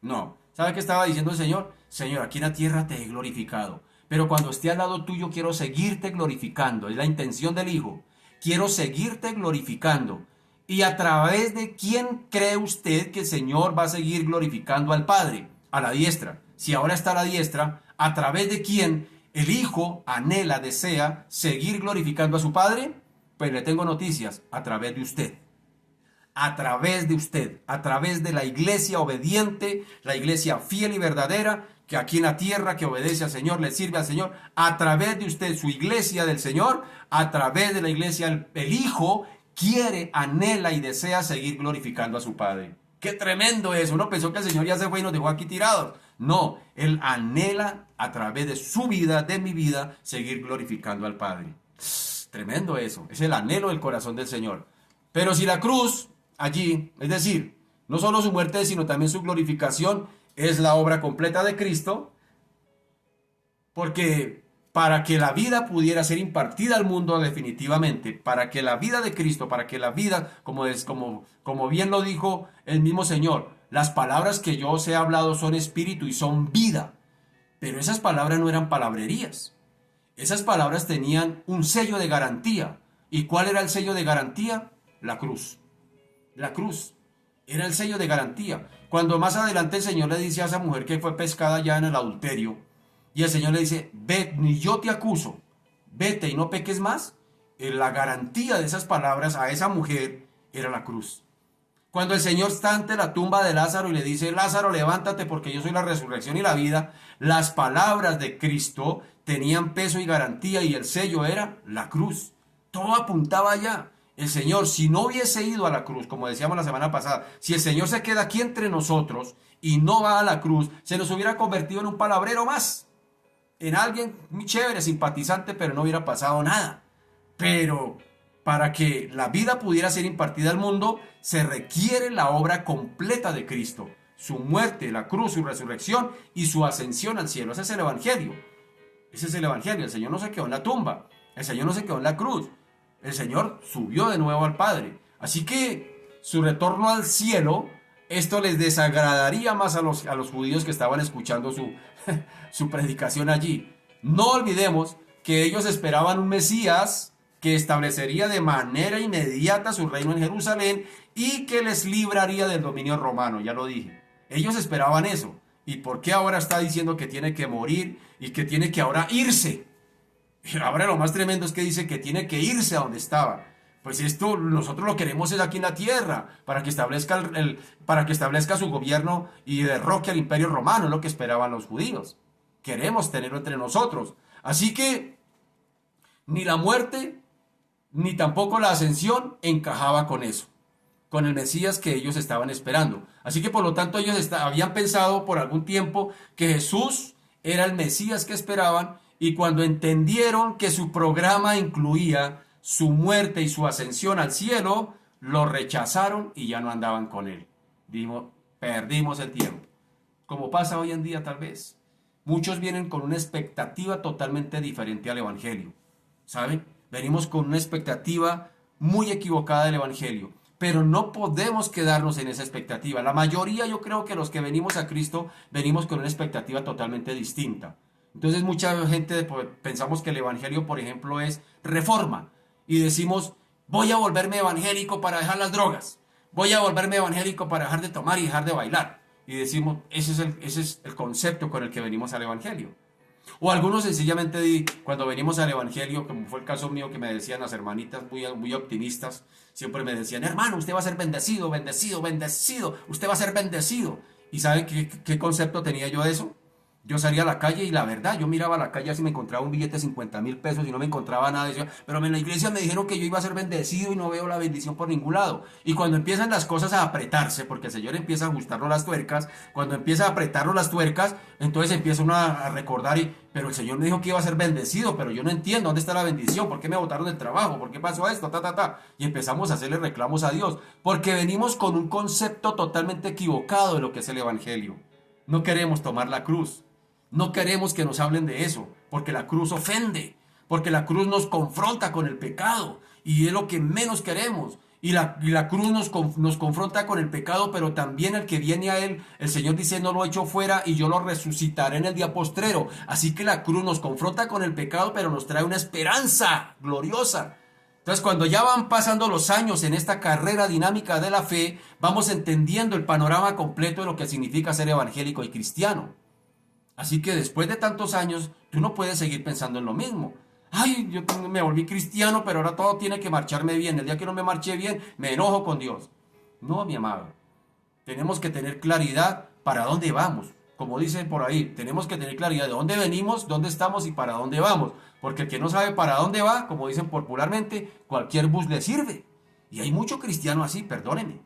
S1: No, ¿sabe qué estaba diciendo el Señor? Señor, aquí en la tierra te he glorificado, pero cuando esté al lado tuyo quiero seguirte glorificando, es la intención del Hijo. Quiero seguirte glorificando. ¿Y a través de quién cree usted que el Señor va a seguir glorificando al Padre? A la diestra. Si ahora está a la diestra, ¿a través de quién el Hijo anhela, desea seguir glorificando a su Padre? Pues le tengo noticias, a través de usted. A través de usted, a través de la iglesia obediente, la iglesia fiel y verdadera, que aquí en la tierra, que obedece al Señor, le sirve al Señor, a través de usted, su iglesia del Señor, a través de la iglesia, el Hijo quiere, anhela y desea seguir glorificando a su Padre. ¡Qué tremendo es! Uno pensó que el Señor ya se fue y nos dejó aquí tirados. No, Él anhela a través de su vida, de mi vida, seguir glorificando al Padre. Tremendo eso, es el anhelo del corazón del Señor. Pero si la cruz allí, es decir, no solo su muerte, sino también su glorificación, es la obra completa de Cristo, porque para que la vida pudiera ser impartida al mundo definitivamente, para que la vida de Cristo, para que la vida, como bien lo dijo el mismo Señor, las palabras que yo os he hablado son espíritu y son vida. Pero esas palabras no eran palabrerías. Esas palabras tenían un sello de garantía. ¿Y cuál era el sello de garantía? La cruz. La cruz era el sello de garantía. Cuando más adelante el Señor le dice a esa mujer que fue pescada ya en el adulterio, y el Señor le dice, ve, ni yo te acuso, vete y no peques más, la garantía de esas palabras a esa mujer era la cruz. Cuando el Señor está ante la tumba de Lázaro y le dice, Lázaro, levántate porque yo soy la resurrección y la vida, las palabras de Cristo tenían peso y garantía y el sello era la cruz. Todo apuntaba allá. El Señor, si no hubiese ido a la cruz, como decíamos la semana pasada, si el Señor se queda aquí entre nosotros y no va a la cruz, se nos hubiera convertido en un palabrero más, en alguien muy chévere, simpatizante, pero no hubiera pasado nada. Pero para que la vida pudiera ser impartida al mundo, se requiere la obra completa de Cristo. Su muerte, la cruz, su resurrección y su ascensión al cielo. Ese es el Evangelio. Ese es el Evangelio. El Señor no se quedó en la tumba. El Señor no se quedó en la cruz. El Señor subió de nuevo al Padre. Así que su retorno al cielo, esto les desagradaría más a los judíos que estaban escuchando su predicación allí. No olvidemos que ellos esperaban un Mesías que establecería de manera inmediata su reino en Jerusalén y que les libraría del dominio romano, ya lo dije. Ellos esperaban eso. ¿Y por qué ahora está diciendo que tiene que morir y que tiene que ahora irse? Ahora lo más tremendo es que dice que tiene que irse a donde estaba. Pues esto nosotros lo queremos es aquí en la tierra, para que establezca, para que establezca su gobierno y derroque al imperio romano, es lo que esperaban los judíos. Queremos tenerlo entre nosotros. Así que ni la muerte ni tampoco la ascensión encajaba con eso, con el Mesías que ellos estaban esperando. Así que por lo tanto ellos habían pensado por algún tiempo que Jesús era el Mesías que esperaban, y cuando entendieron que su programa incluía su muerte y su ascensión al cielo, lo rechazaron y ya no andaban con él. Dijimos, perdimos el tiempo. Como pasa hoy en día tal vez. Muchos vienen con una expectativa totalmente diferente al Evangelio. ¿Saben? Venimos con una expectativa muy equivocada del Evangelio, pero no podemos quedarnos en esa expectativa. La mayoría, yo creo que los que venimos a Cristo, venimos con una expectativa totalmente distinta. Entonces mucha gente pensamos que el Evangelio, por ejemplo, es reforma, y decimos, voy a volverme evangélico para dejar las drogas, voy a volverme evangélico para dejar de tomar y dejar de bailar. Y decimos, ese es el concepto con el que venimos al Evangelio. O algunos sencillamente cuando venimos al Evangelio, como fue el caso mío, que me decían las hermanitas muy optimistas, siempre me decían, hermano, usted va a ser bendecido, bendecido, bendecido, usted va a ser bendecido. ¿Y saben qué concepto tenía yo de eso? Yo salía a la calle y la verdad, yo miraba a la calle así, me encontraba un billete de 50.000 pesos y no me encontraba nada. Decía, pero en la iglesia me dijeron que yo iba a ser bendecido y no veo la bendición por ningún lado. Y cuando empiezan las cosas a apretarse, porque el Señor empieza a ajustarnos las tuercas, cuando empieza a apretarnos las tuercas, entonces empieza uno a recordar, pero el Señor me dijo que iba a ser bendecido, pero yo no entiendo dónde está la bendición, por qué me botaron del trabajo, por qué pasó esto, Y empezamos a hacerle reclamos a Dios, porque venimos con un concepto totalmente equivocado de lo que es el Evangelio. No queremos tomar la cruz. No queremos que nos hablen de eso, porque la cruz ofende, porque la cruz nos confronta con el pecado, y es lo que menos queremos. Y la cruz nos confronta con el pecado, pero también el que viene a él, el Señor dice, no lo echo fuera y yo lo resucitaré en el día postrero. Así que la cruz nos confronta con el pecado, pero nos trae una esperanza gloriosa. Entonces, cuando ya van pasando los años en esta carrera dinámica de la fe, vamos entendiendo el panorama completo de lo que significa ser evangélico y cristiano. Así que después de tantos años, tú no puedes seguir pensando en lo mismo. Ay, yo me volví cristiano, pero ahora todo tiene que marcharme bien. El día que no me marche bien, me enojo con Dios. No, mi amado. Tenemos que tener claridad para dónde vamos. Como dicen por ahí, tenemos que tener claridad de dónde venimos, dónde estamos y para dónde vamos. Porque el que no sabe para dónde va, como dicen popularmente, cualquier bus le sirve. Y hay mucho cristiano así, perdónenme.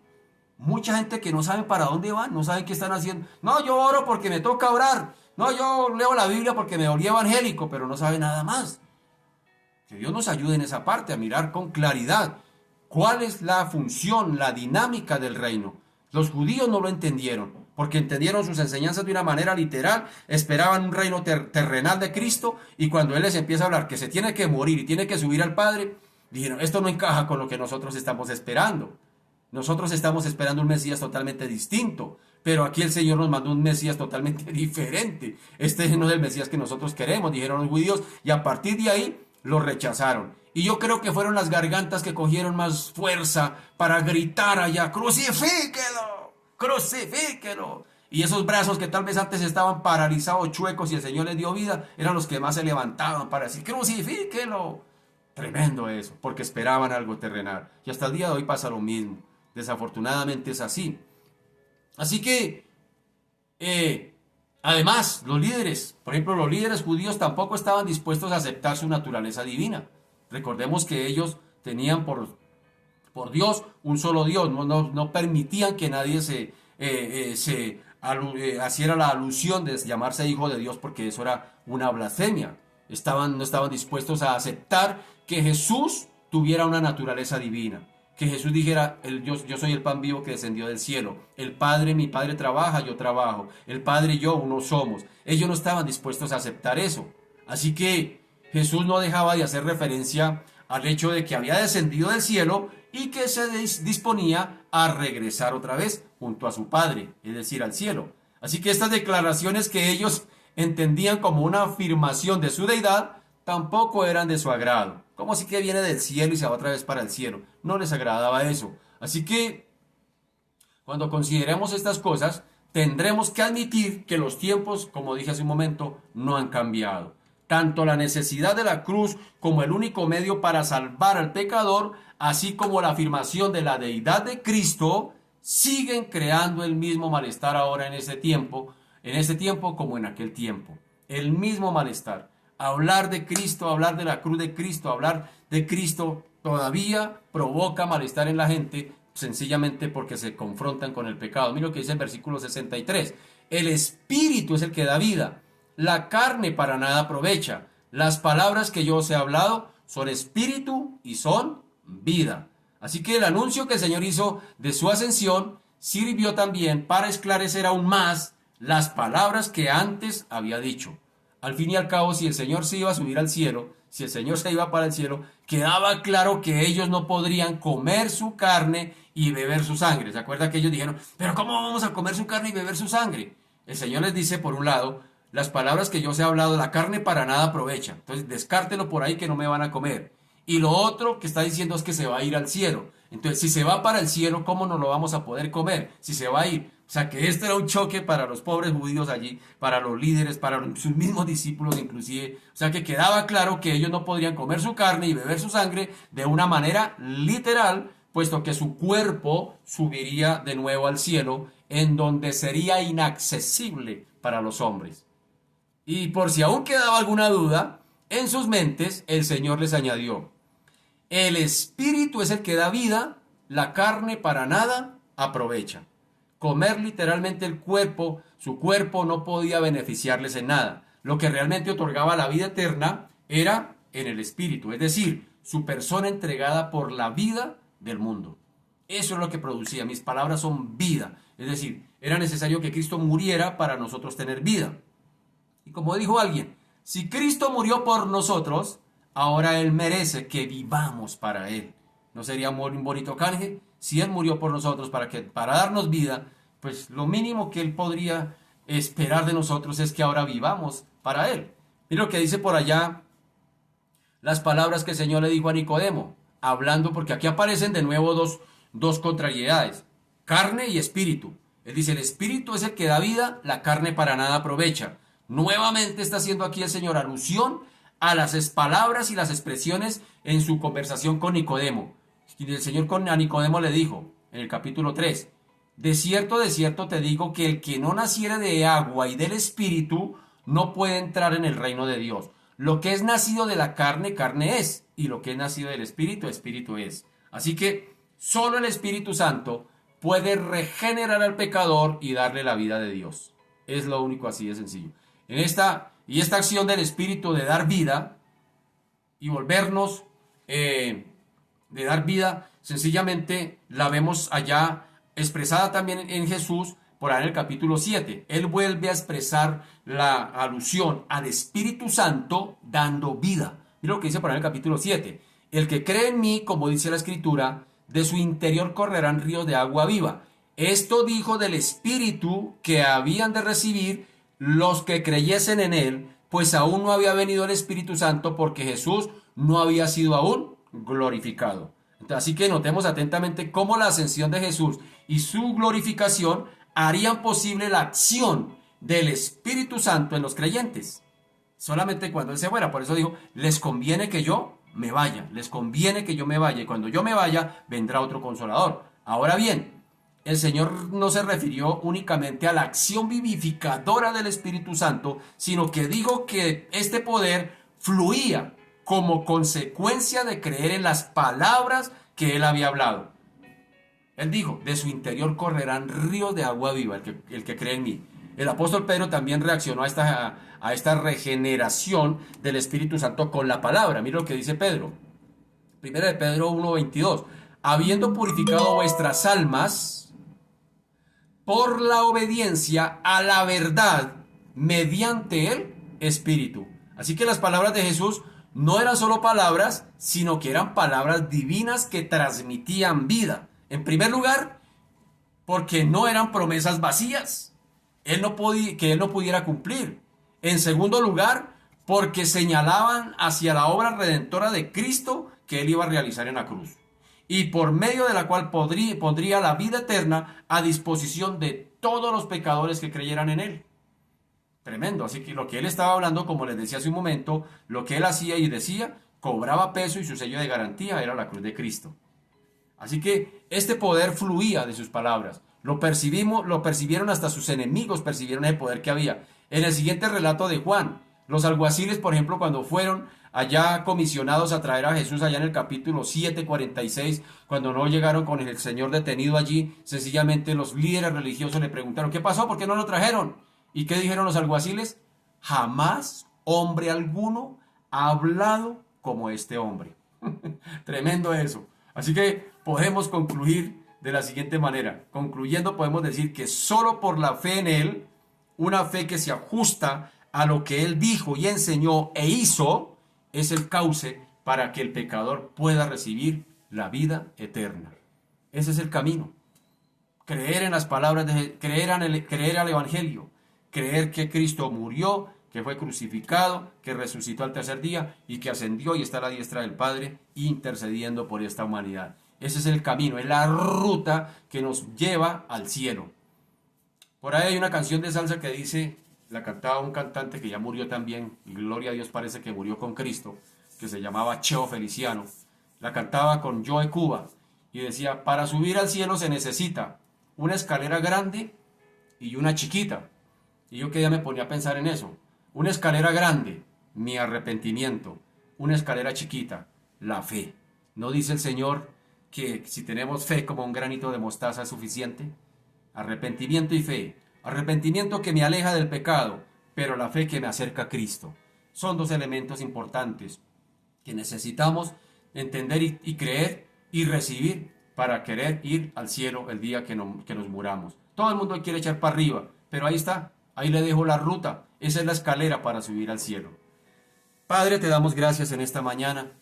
S1: Mucha gente que no sabe para dónde van, no sabe qué están haciendo. No, yo oro porque me toca orar. No, yo leo la Biblia porque me volví evangélico, pero no sabe nada más. Que Dios nos ayude en esa parte a mirar con claridad cuál es la función, la dinámica del reino. Los judíos no lo entendieron, porque entendieron sus enseñanzas de una manera literal, esperaban un reino terrenal de Cristo, y cuando Él les empieza a hablar que se tiene que morir y tiene que subir al Padre, dijeron, esto no encaja con lo que nosotros estamos esperando. Nosotros estamos esperando un Mesías totalmente distinto, pero aquí el Señor nos mandó un Mesías totalmente diferente. Este no es el Mesías que nosotros queremos, dijeron los judíos, y a partir de ahí lo rechazaron. Y yo creo que fueron las gargantas que cogieron más fuerza para gritar allá, ¡crucifíquelo! ¡Crucifíquelo! Y esos brazos que tal vez antes estaban paralizados, chuecos, y el Señor les dio vida, eran los que más se levantaban para decir, crucifíquelo. Tremendo eso, porque esperaban algo terrenal. Y hasta el día de hoy pasa lo mismo. Desafortunadamente es así. Así que, además, los líderes, por ejemplo, los líderes judíos tampoco estaban dispuestos a aceptar su naturaleza divina. Recordemos que ellos tenían por Dios un solo Dios, no permitían que nadie hiciera la alusión de llamarse hijo de Dios, porque eso era una blasfemia. No estaban dispuestos a aceptar que Jesús tuviera una naturaleza divina. Que Jesús dijera, yo soy el pan vivo que descendió del cielo. El Padre, mi Padre trabaja, yo trabajo. El Padre y yo uno somos. Ellos no estaban dispuestos a aceptar eso. Así que Jesús no dejaba de hacer referencia al hecho de que había descendido del cielo y que se disponía a regresar otra vez junto a su Padre, es decir, al cielo. Así que estas declaraciones que ellos entendían como una afirmación de su deidad, tampoco eran de su agrado. Como si que viene del cielo y se va otra vez para el cielo. No les agradaba eso. Así que, cuando consideremos estas cosas, tendremos que admitir que los tiempos, como dije hace un momento, no han cambiado. Tanto la necesidad de la cruz como el único medio para salvar al pecador, así como la afirmación de la deidad de Cristo, siguen creando el mismo malestar ahora en este tiempo como en aquel tiempo. El mismo malestar. Hablar de Cristo, hablar de la cruz de Cristo, hablar de Cristo todavía provoca malestar en la gente, sencillamente porque se confrontan con el pecado. Mira lo que dice el versículo 63. El Espíritu es el que da vida. La carne para nada aprovecha. Las palabras que yo os he hablado son espíritu y son vida. Así que el anuncio que el Señor hizo de su ascensión sirvió también para esclarecer aún más las palabras que antes había dicho. Al fin y al cabo, si el Señor se iba a subir al cielo, si el Señor se iba para el cielo, quedaba claro que ellos no podrían comer su carne y beber su sangre. ¿Se acuerda que ellos dijeron, pero cómo vamos a comer su carne y beber su sangre? El Señor les dice, por un lado, las palabras que yo os he hablado, la carne para nada aprovecha. Entonces, descártelo por ahí que no me van a comer. Y lo otro que está diciendo es que se va a ir al cielo. Entonces, si se va para el cielo, ¿cómo no lo vamos a poder comer? Si se va a ir. O sea, que este era un choque para los pobres judíos allí, para los líderes, para sus mismos discípulos inclusive. O sea, que quedaba claro que ellos no podrían comer su carne y beber su sangre de una manera literal, puesto que su cuerpo subiría de nuevo al cielo, en donde sería inaccesible para los hombres. Y por si aún quedaba alguna duda, en sus mentes el Señor les añadió, el Espíritu es el que da vida, la carne para nada aprovecha. Comer literalmente el cuerpo, su cuerpo no podía beneficiarles en nada. Lo que realmente otorgaba la vida eterna era en el Espíritu, es decir, su persona entregada por la vida del mundo. Eso es lo que producía. Mis palabras son vida. Es decir, era necesario que Cristo muriera para nosotros tener vida. Y como dijo alguien, si Cristo murió por nosotros, ahora Él merece que vivamos para Él. ¿No sería un bonito canje? Si Él murió por nosotros para darnos vida, pues lo mínimo que Él podría esperar de nosotros es que ahora vivamos para Él. Mira lo que dice por allá las palabras que el Señor le dijo a Nicodemo, hablando, porque aquí aparecen de nuevo dos contrariedades, carne y espíritu. Él dice, el espíritu es el que da vida, la carne para nada aprovecha. Nuevamente está haciendo aquí el Señor alusión a las palabras y las expresiones en su conversación con Nicodemo. Y el Señor a Nicodemo le dijo, en el capítulo 3, de cierto te digo que el que no naciere de agua y del Espíritu no puede entrar en el reino de Dios. Lo que es nacido de la carne, carne es, y lo que es nacido del Espíritu, Espíritu es. Así que solo el Espíritu Santo puede regenerar al pecador y darle la vida de Dios. Es lo único, así de sencillo. Esta acción del Espíritu de dar vida y volvernos de dar vida, sencillamente la vemos allá expresada también en Jesús, por ahí en el capítulo 7. Él vuelve a expresar la alusión al Espíritu Santo dando vida. Mira lo que dice por ahí en el capítulo 7. El que cree en mí, como dice la Escritura, de su interior correrán ríos de agua viva. Esto dijo del Espíritu que habían de recibir los que creyesen en él, pues aún no había venido el Espíritu Santo porque Jesús no había sido aún glorificado. Así que notemos atentamente cómo la ascensión de Jesús y su glorificación harían posible la acción del Espíritu Santo en los creyentes. Solamente cuando Él se fuera. Por eso dijo, les conviene que yo me vaya, les conviene que yo me vaya, y cuando yo me vaya, vendrá otro consolador. Ahora bien, el Señor no se refirió únicamente a la acción vivificadora del Espíritu Santo, sino que dijo que este poder fluía como consecuencia de creer en las palabras que Él había hablado. Él dijo, de su interior correrán ríos de agua viva, el que cree en mí. El apóstol Pedro también reaccionó a esta regeneración del Espíritu Santo con la palabra. Mira lo que dice Pedro. Primera de Pedro 1:22. Habiendo purificado vuestras almas por la obediencia a la verdad mediante el Espíritu. Así que las palabras de Jesús no eran solo palabras, sino que eran palabras divinas que transmitían vida. En primer lugar, porque no eran promesas vacías que él no pudiera cumplir. En segundo lugar, porque señalaban hacia la obra redentora de Cristo que Él iba a realizar en la cruz, y por medio de la cual pondría la vida eterna a disposición de todos los pecadores que creyeran en Él. Tremendo. Así que lo que Él estaba hablando, como les decía hace un momento, lo que Él hacía y decía, cobraba peso, y su sello de garantía era la cruz de Cristo. Así que este poder fluía de sus palabras. Lo percibieron hasta sus enemigos, percibieron el poder que había. En el siguiente relato de Juan, los alguaciles, por ejemplo, cuando fueron allá comisionados a traer a Jesús, allá en el capítulo 7:46, cuando no llegaron con el Señor detenido allí, sencillamente los líderes religiosos le preguntaron, ¿qué pasó? ¿Por qué no lo trajeron? ¿Y qué dijeron los alguaciles? Jamás hombre alguno ha hablado como este hombre. Tremendo eso. Así que podemos concluir de la siguiente manera. Concluyendo, podemos decir que solo por la fe en Él, una fe que se ajusta a lo que Él dijo y enseñó e hizo, es el cauce para que el pecador pueda recibir la vida eterna. Ese es el camino. Creer en las palabras creer al Evangelio, creer que Cristo murió, que fue crucificado, que resucitó al tercer día y que ascendió y está a la diestra del Padre intercediendo por esta humanidad. Ese es el camino, es la ruta que nos lleva al cielo. Por ahí hay una canción de salsa que dice, la cantaba un cantante que ya murió también, y gloria a Dios, parece que murió con Cristo, que se llamaba Cheo Feliciano. La cantaba con Joe Cuba y decía, para subir al cielo se necesita una escalera grande y una chiquita. Y yo que ya me ponía a pensar en eso. Una escalera grande, mi arrepentimiento. Una escalera chiquita, la fe. ¿No dice el Señor que si tenemos fe como un granito de mostaza es suficiente? Arrepentimiento y fe. Arrepentimiento que me aleja del pecado, pero la fe que me acerca a Cristo. Son dos elementos importantes que necesitamos entender y creer y recibir para querer ir al cielo el día que nos muramos. Todo el mundo quiere echar para arriba, pero ahí está. Ahí le dejo la ruta. Esa es la escalera para subir al cielo. Padre, te damos gracias en esta mañana.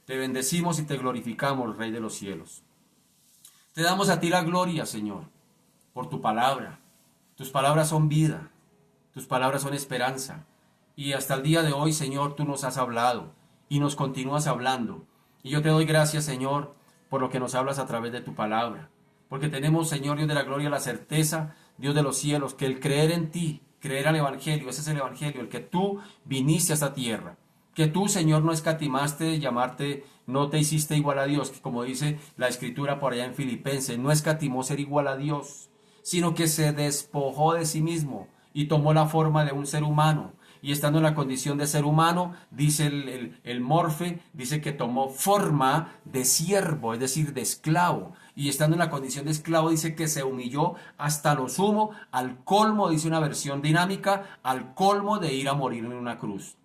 S1: Te bendecimos y te glorificamos, Rey de los cielos. Te damos a ti la gloria, Señor, por tu palabra. Tus palabras son vida. Tus palabras son esperanza. Y hasta el día de hoy, Señor, tú nos has hablado y nos continúas hablando. Y yo te doy gracias, Señor, por lo que nos hablas a través de tu palabra. Porque tenemos, Señor, Dios de la gloria, la certeza, Dios de los cielos, que el creer en ti, creer al Evangelio, ese es el Evangelio, el que tú viniste a esta tierra. Que tú, Señor, no escatimaste de llamarte, no te hiciste igual a Dios, que como dice la Escritura por allá en Filipenses, no escatimó ser igual a Dios, sino que se despojó de sí mismo y tomó la forma de un ser humano. Y estando en la condición de ser humano, dice el Morfe, dice que tomó forma de siervo, es decir, de esclavo. Y estando en la condición de esclavo, dice que se humilló hasta lo sumo, al colmo, dice una versión dinámica, al colmo de ir a morir en una cruz.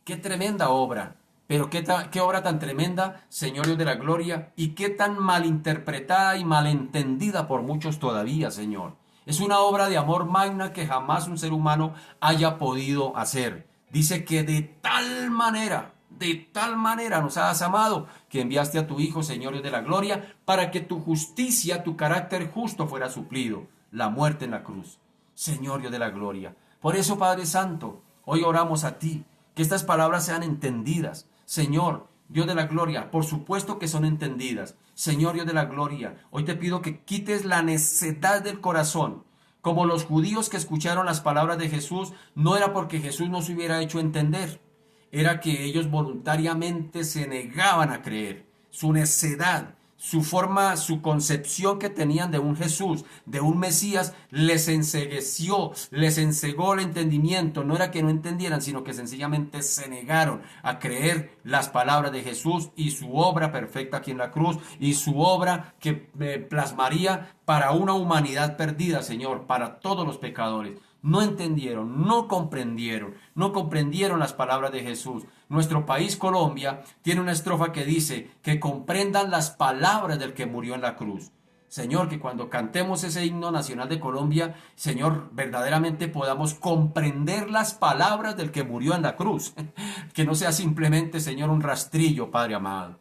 S1: ¡Qué tremenda obra! Pero qué obra tan tremenda, Señor Dios de la gloria, y qué tan malinterpretada y malentendida por muchos todavía, Señor. Es una obra de amor magna que jamás un ser humano haya podido hacer. Dice que de tal manera nos has amado, que enviaste a tu Hijo, Señor Dios de la gloria, para que tu justicia, tu carácter justo fuera suplido, la muerte en la cruz. Señor Dios de la gloria. Por eso, Padre Santo, hoy oramos a ti, que estas palabras sean entendidas. Señor, Dios de la gloria, por supuesto que son entendidas. Señor Dios de la gloria, hoy te pido que quites la necedad del corazón, Como los judíos que escucharon las palabras de Jesús, no era porque Jesús no se hubiera hecho entender, era que ellos voluntariamente se negaban a creer. Su necedad, su forma, su concepción que tenían de un Jesús, de un Mesías, les encegueció, les encegó el entendimiento. No era que no entendieran, sino que sencillamente se negaron a creer las palabras de Jesús y su obra perfecta aquí en la cruz y su obra que plasmaría para una humanidad perdida, Señor, para todos los pecadores. No entendieron, no comprendieron las palabras de Jesús. Nuestro país, Colombia, tiene una estrofa que dice que comprendan las palabras del que murió en la cruz. Señor, que cuando cantemos ese himno nacional de Colombia, Señor, verdaderamente podamos comprender las palabras del que murió en la cruz. Que no sea simplemente, Señor, un rastrillo, Padre amado.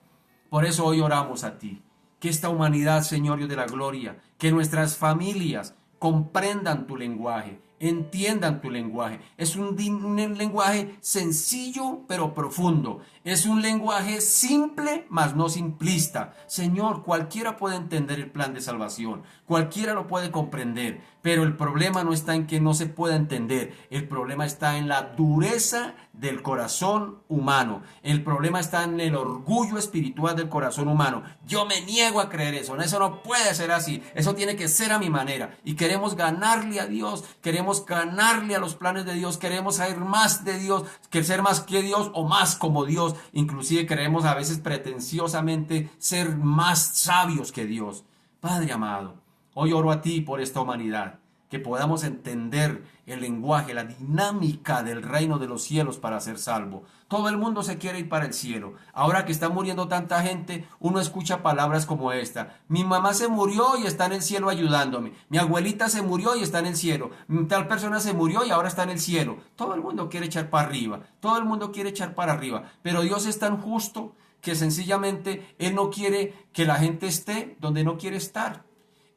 S1: Por eso hoy oramos a ti. Que esta humanidad, Señor Dios de la gloria, que nuestras familias comprendan tu lenguaje, entiendan tu lenguaje. Es un lenguaje sencillo pero profundo. Es un lenguaje simple mas no simplista. Señor, cualquiera puede entender el plan de salvación, cualquiera lo puede comprender, pero el problema no está en que no se pueda entender. El problema está en la dureza del corazón humano. El problema está en el orgullo espiritual del corazón humano. Yo me niego a creer eso. Eso no puede ser así. Eso tiene que ser a mi manera. Y queremos ganarle a Dios. Queremos ganarle a los planes de Dios. Queremos saber más de Dios. Que ser más que Dios o más como Dios. Inclusive queremos a veces pretenciosamente ser más sabios que Dios. Padre amado, hoy oro a ti por esta humanidad, que podamos entender el lenguaje, la dinámica del reino de los cielos para ser salvo. Todo el mundo se quiere ir para el cielo. Ahora que está muriendo tanta gente, uno escucha palabras como esta. Mi mamá se murió y está en el cielo ayudándome. Mi abuelita se murió y está en el cielo. Tal persona se murió y ahora está en el cielo. Todo el mundo quiere echar para arriba. Todo el mundo quiere echar para arriba. Pero Dios es tan justo que sencillamente Él no quiere que la gente esté donde no quiere estar.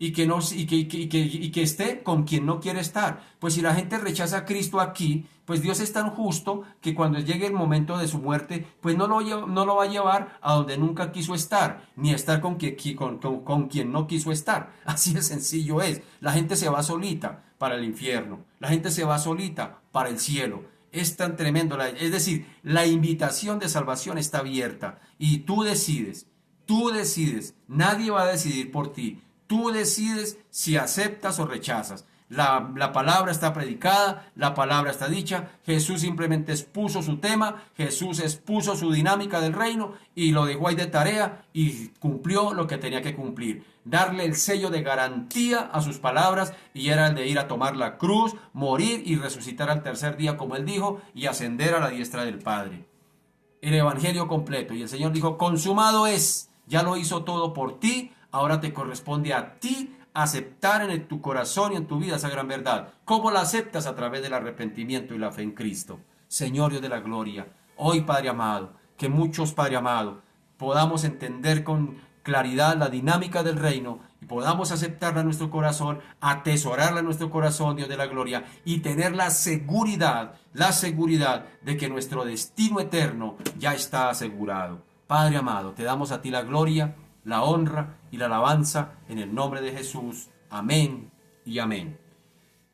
S1: Y que esté con quien no quiere estar. Pues si la gente rechaza a Cristo aquí, pues Dios es tan justo que cuando llegue el momento de su muerte, pues no lo va a llevar a donde nunca quiso estar, ni a estar con quien no quiso estar. Así de sencillo es. La gente se va solita para el infierno. La gente se va solita para el cielo. Es tan tremendo. Es decir, la invitación de salvación está abierta y tú decides. Nadie va a decidir por ti. Tú decides si aceptas o rechazas. La palabra está predicada, la palabra está dicha. Jesús simplemente expuso su tema, Jesús expuso su dinámica del reino y lo dejó ahí de tarea y cumplió lo que tenía que cumplir. Darle el sello de garantía a sus palabras y era el de ir a tomar la cruz, morir y resucitar al tercer día como él dijo y ascender a la diestra del Padre. El evangelio completo y el Señor dijo, consumado es, ya lo hizo todo por ti. Ahora te corresponde a ti aceptar en tu corazón y en tu vida esa gran verdad. ¿Cómo la aceptas? A través del arrepentimiento y la fe en Cristo. Señor Dios de la gloria, hoy Padre amado, que muchos Padre amado podamos entender con claridad la dinámica del reino y podamos aceptarla en nuestro corazón, atesorarla en nuestro corazón, Dios de la gloria, y tener la seguridad de que nuestro destino eterno ya está asegurado. Padre amado, te damos a ti la gloria, la honra y la alabanza en el nombre de Jesús. Amén y amén.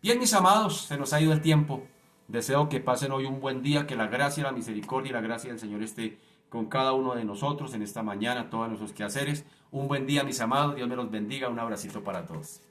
S1: Bien, mis amados, se nos ha ido el tiempo. Deseo que pasen hoy un buen día, que la gracia, la misericordia y la gracia del Señor esté con cada uno de nosotros en esta mañana, todos nuestros quehaceres. Un buen día, mis amados. Dios me los bendiga. Un abracito para todos.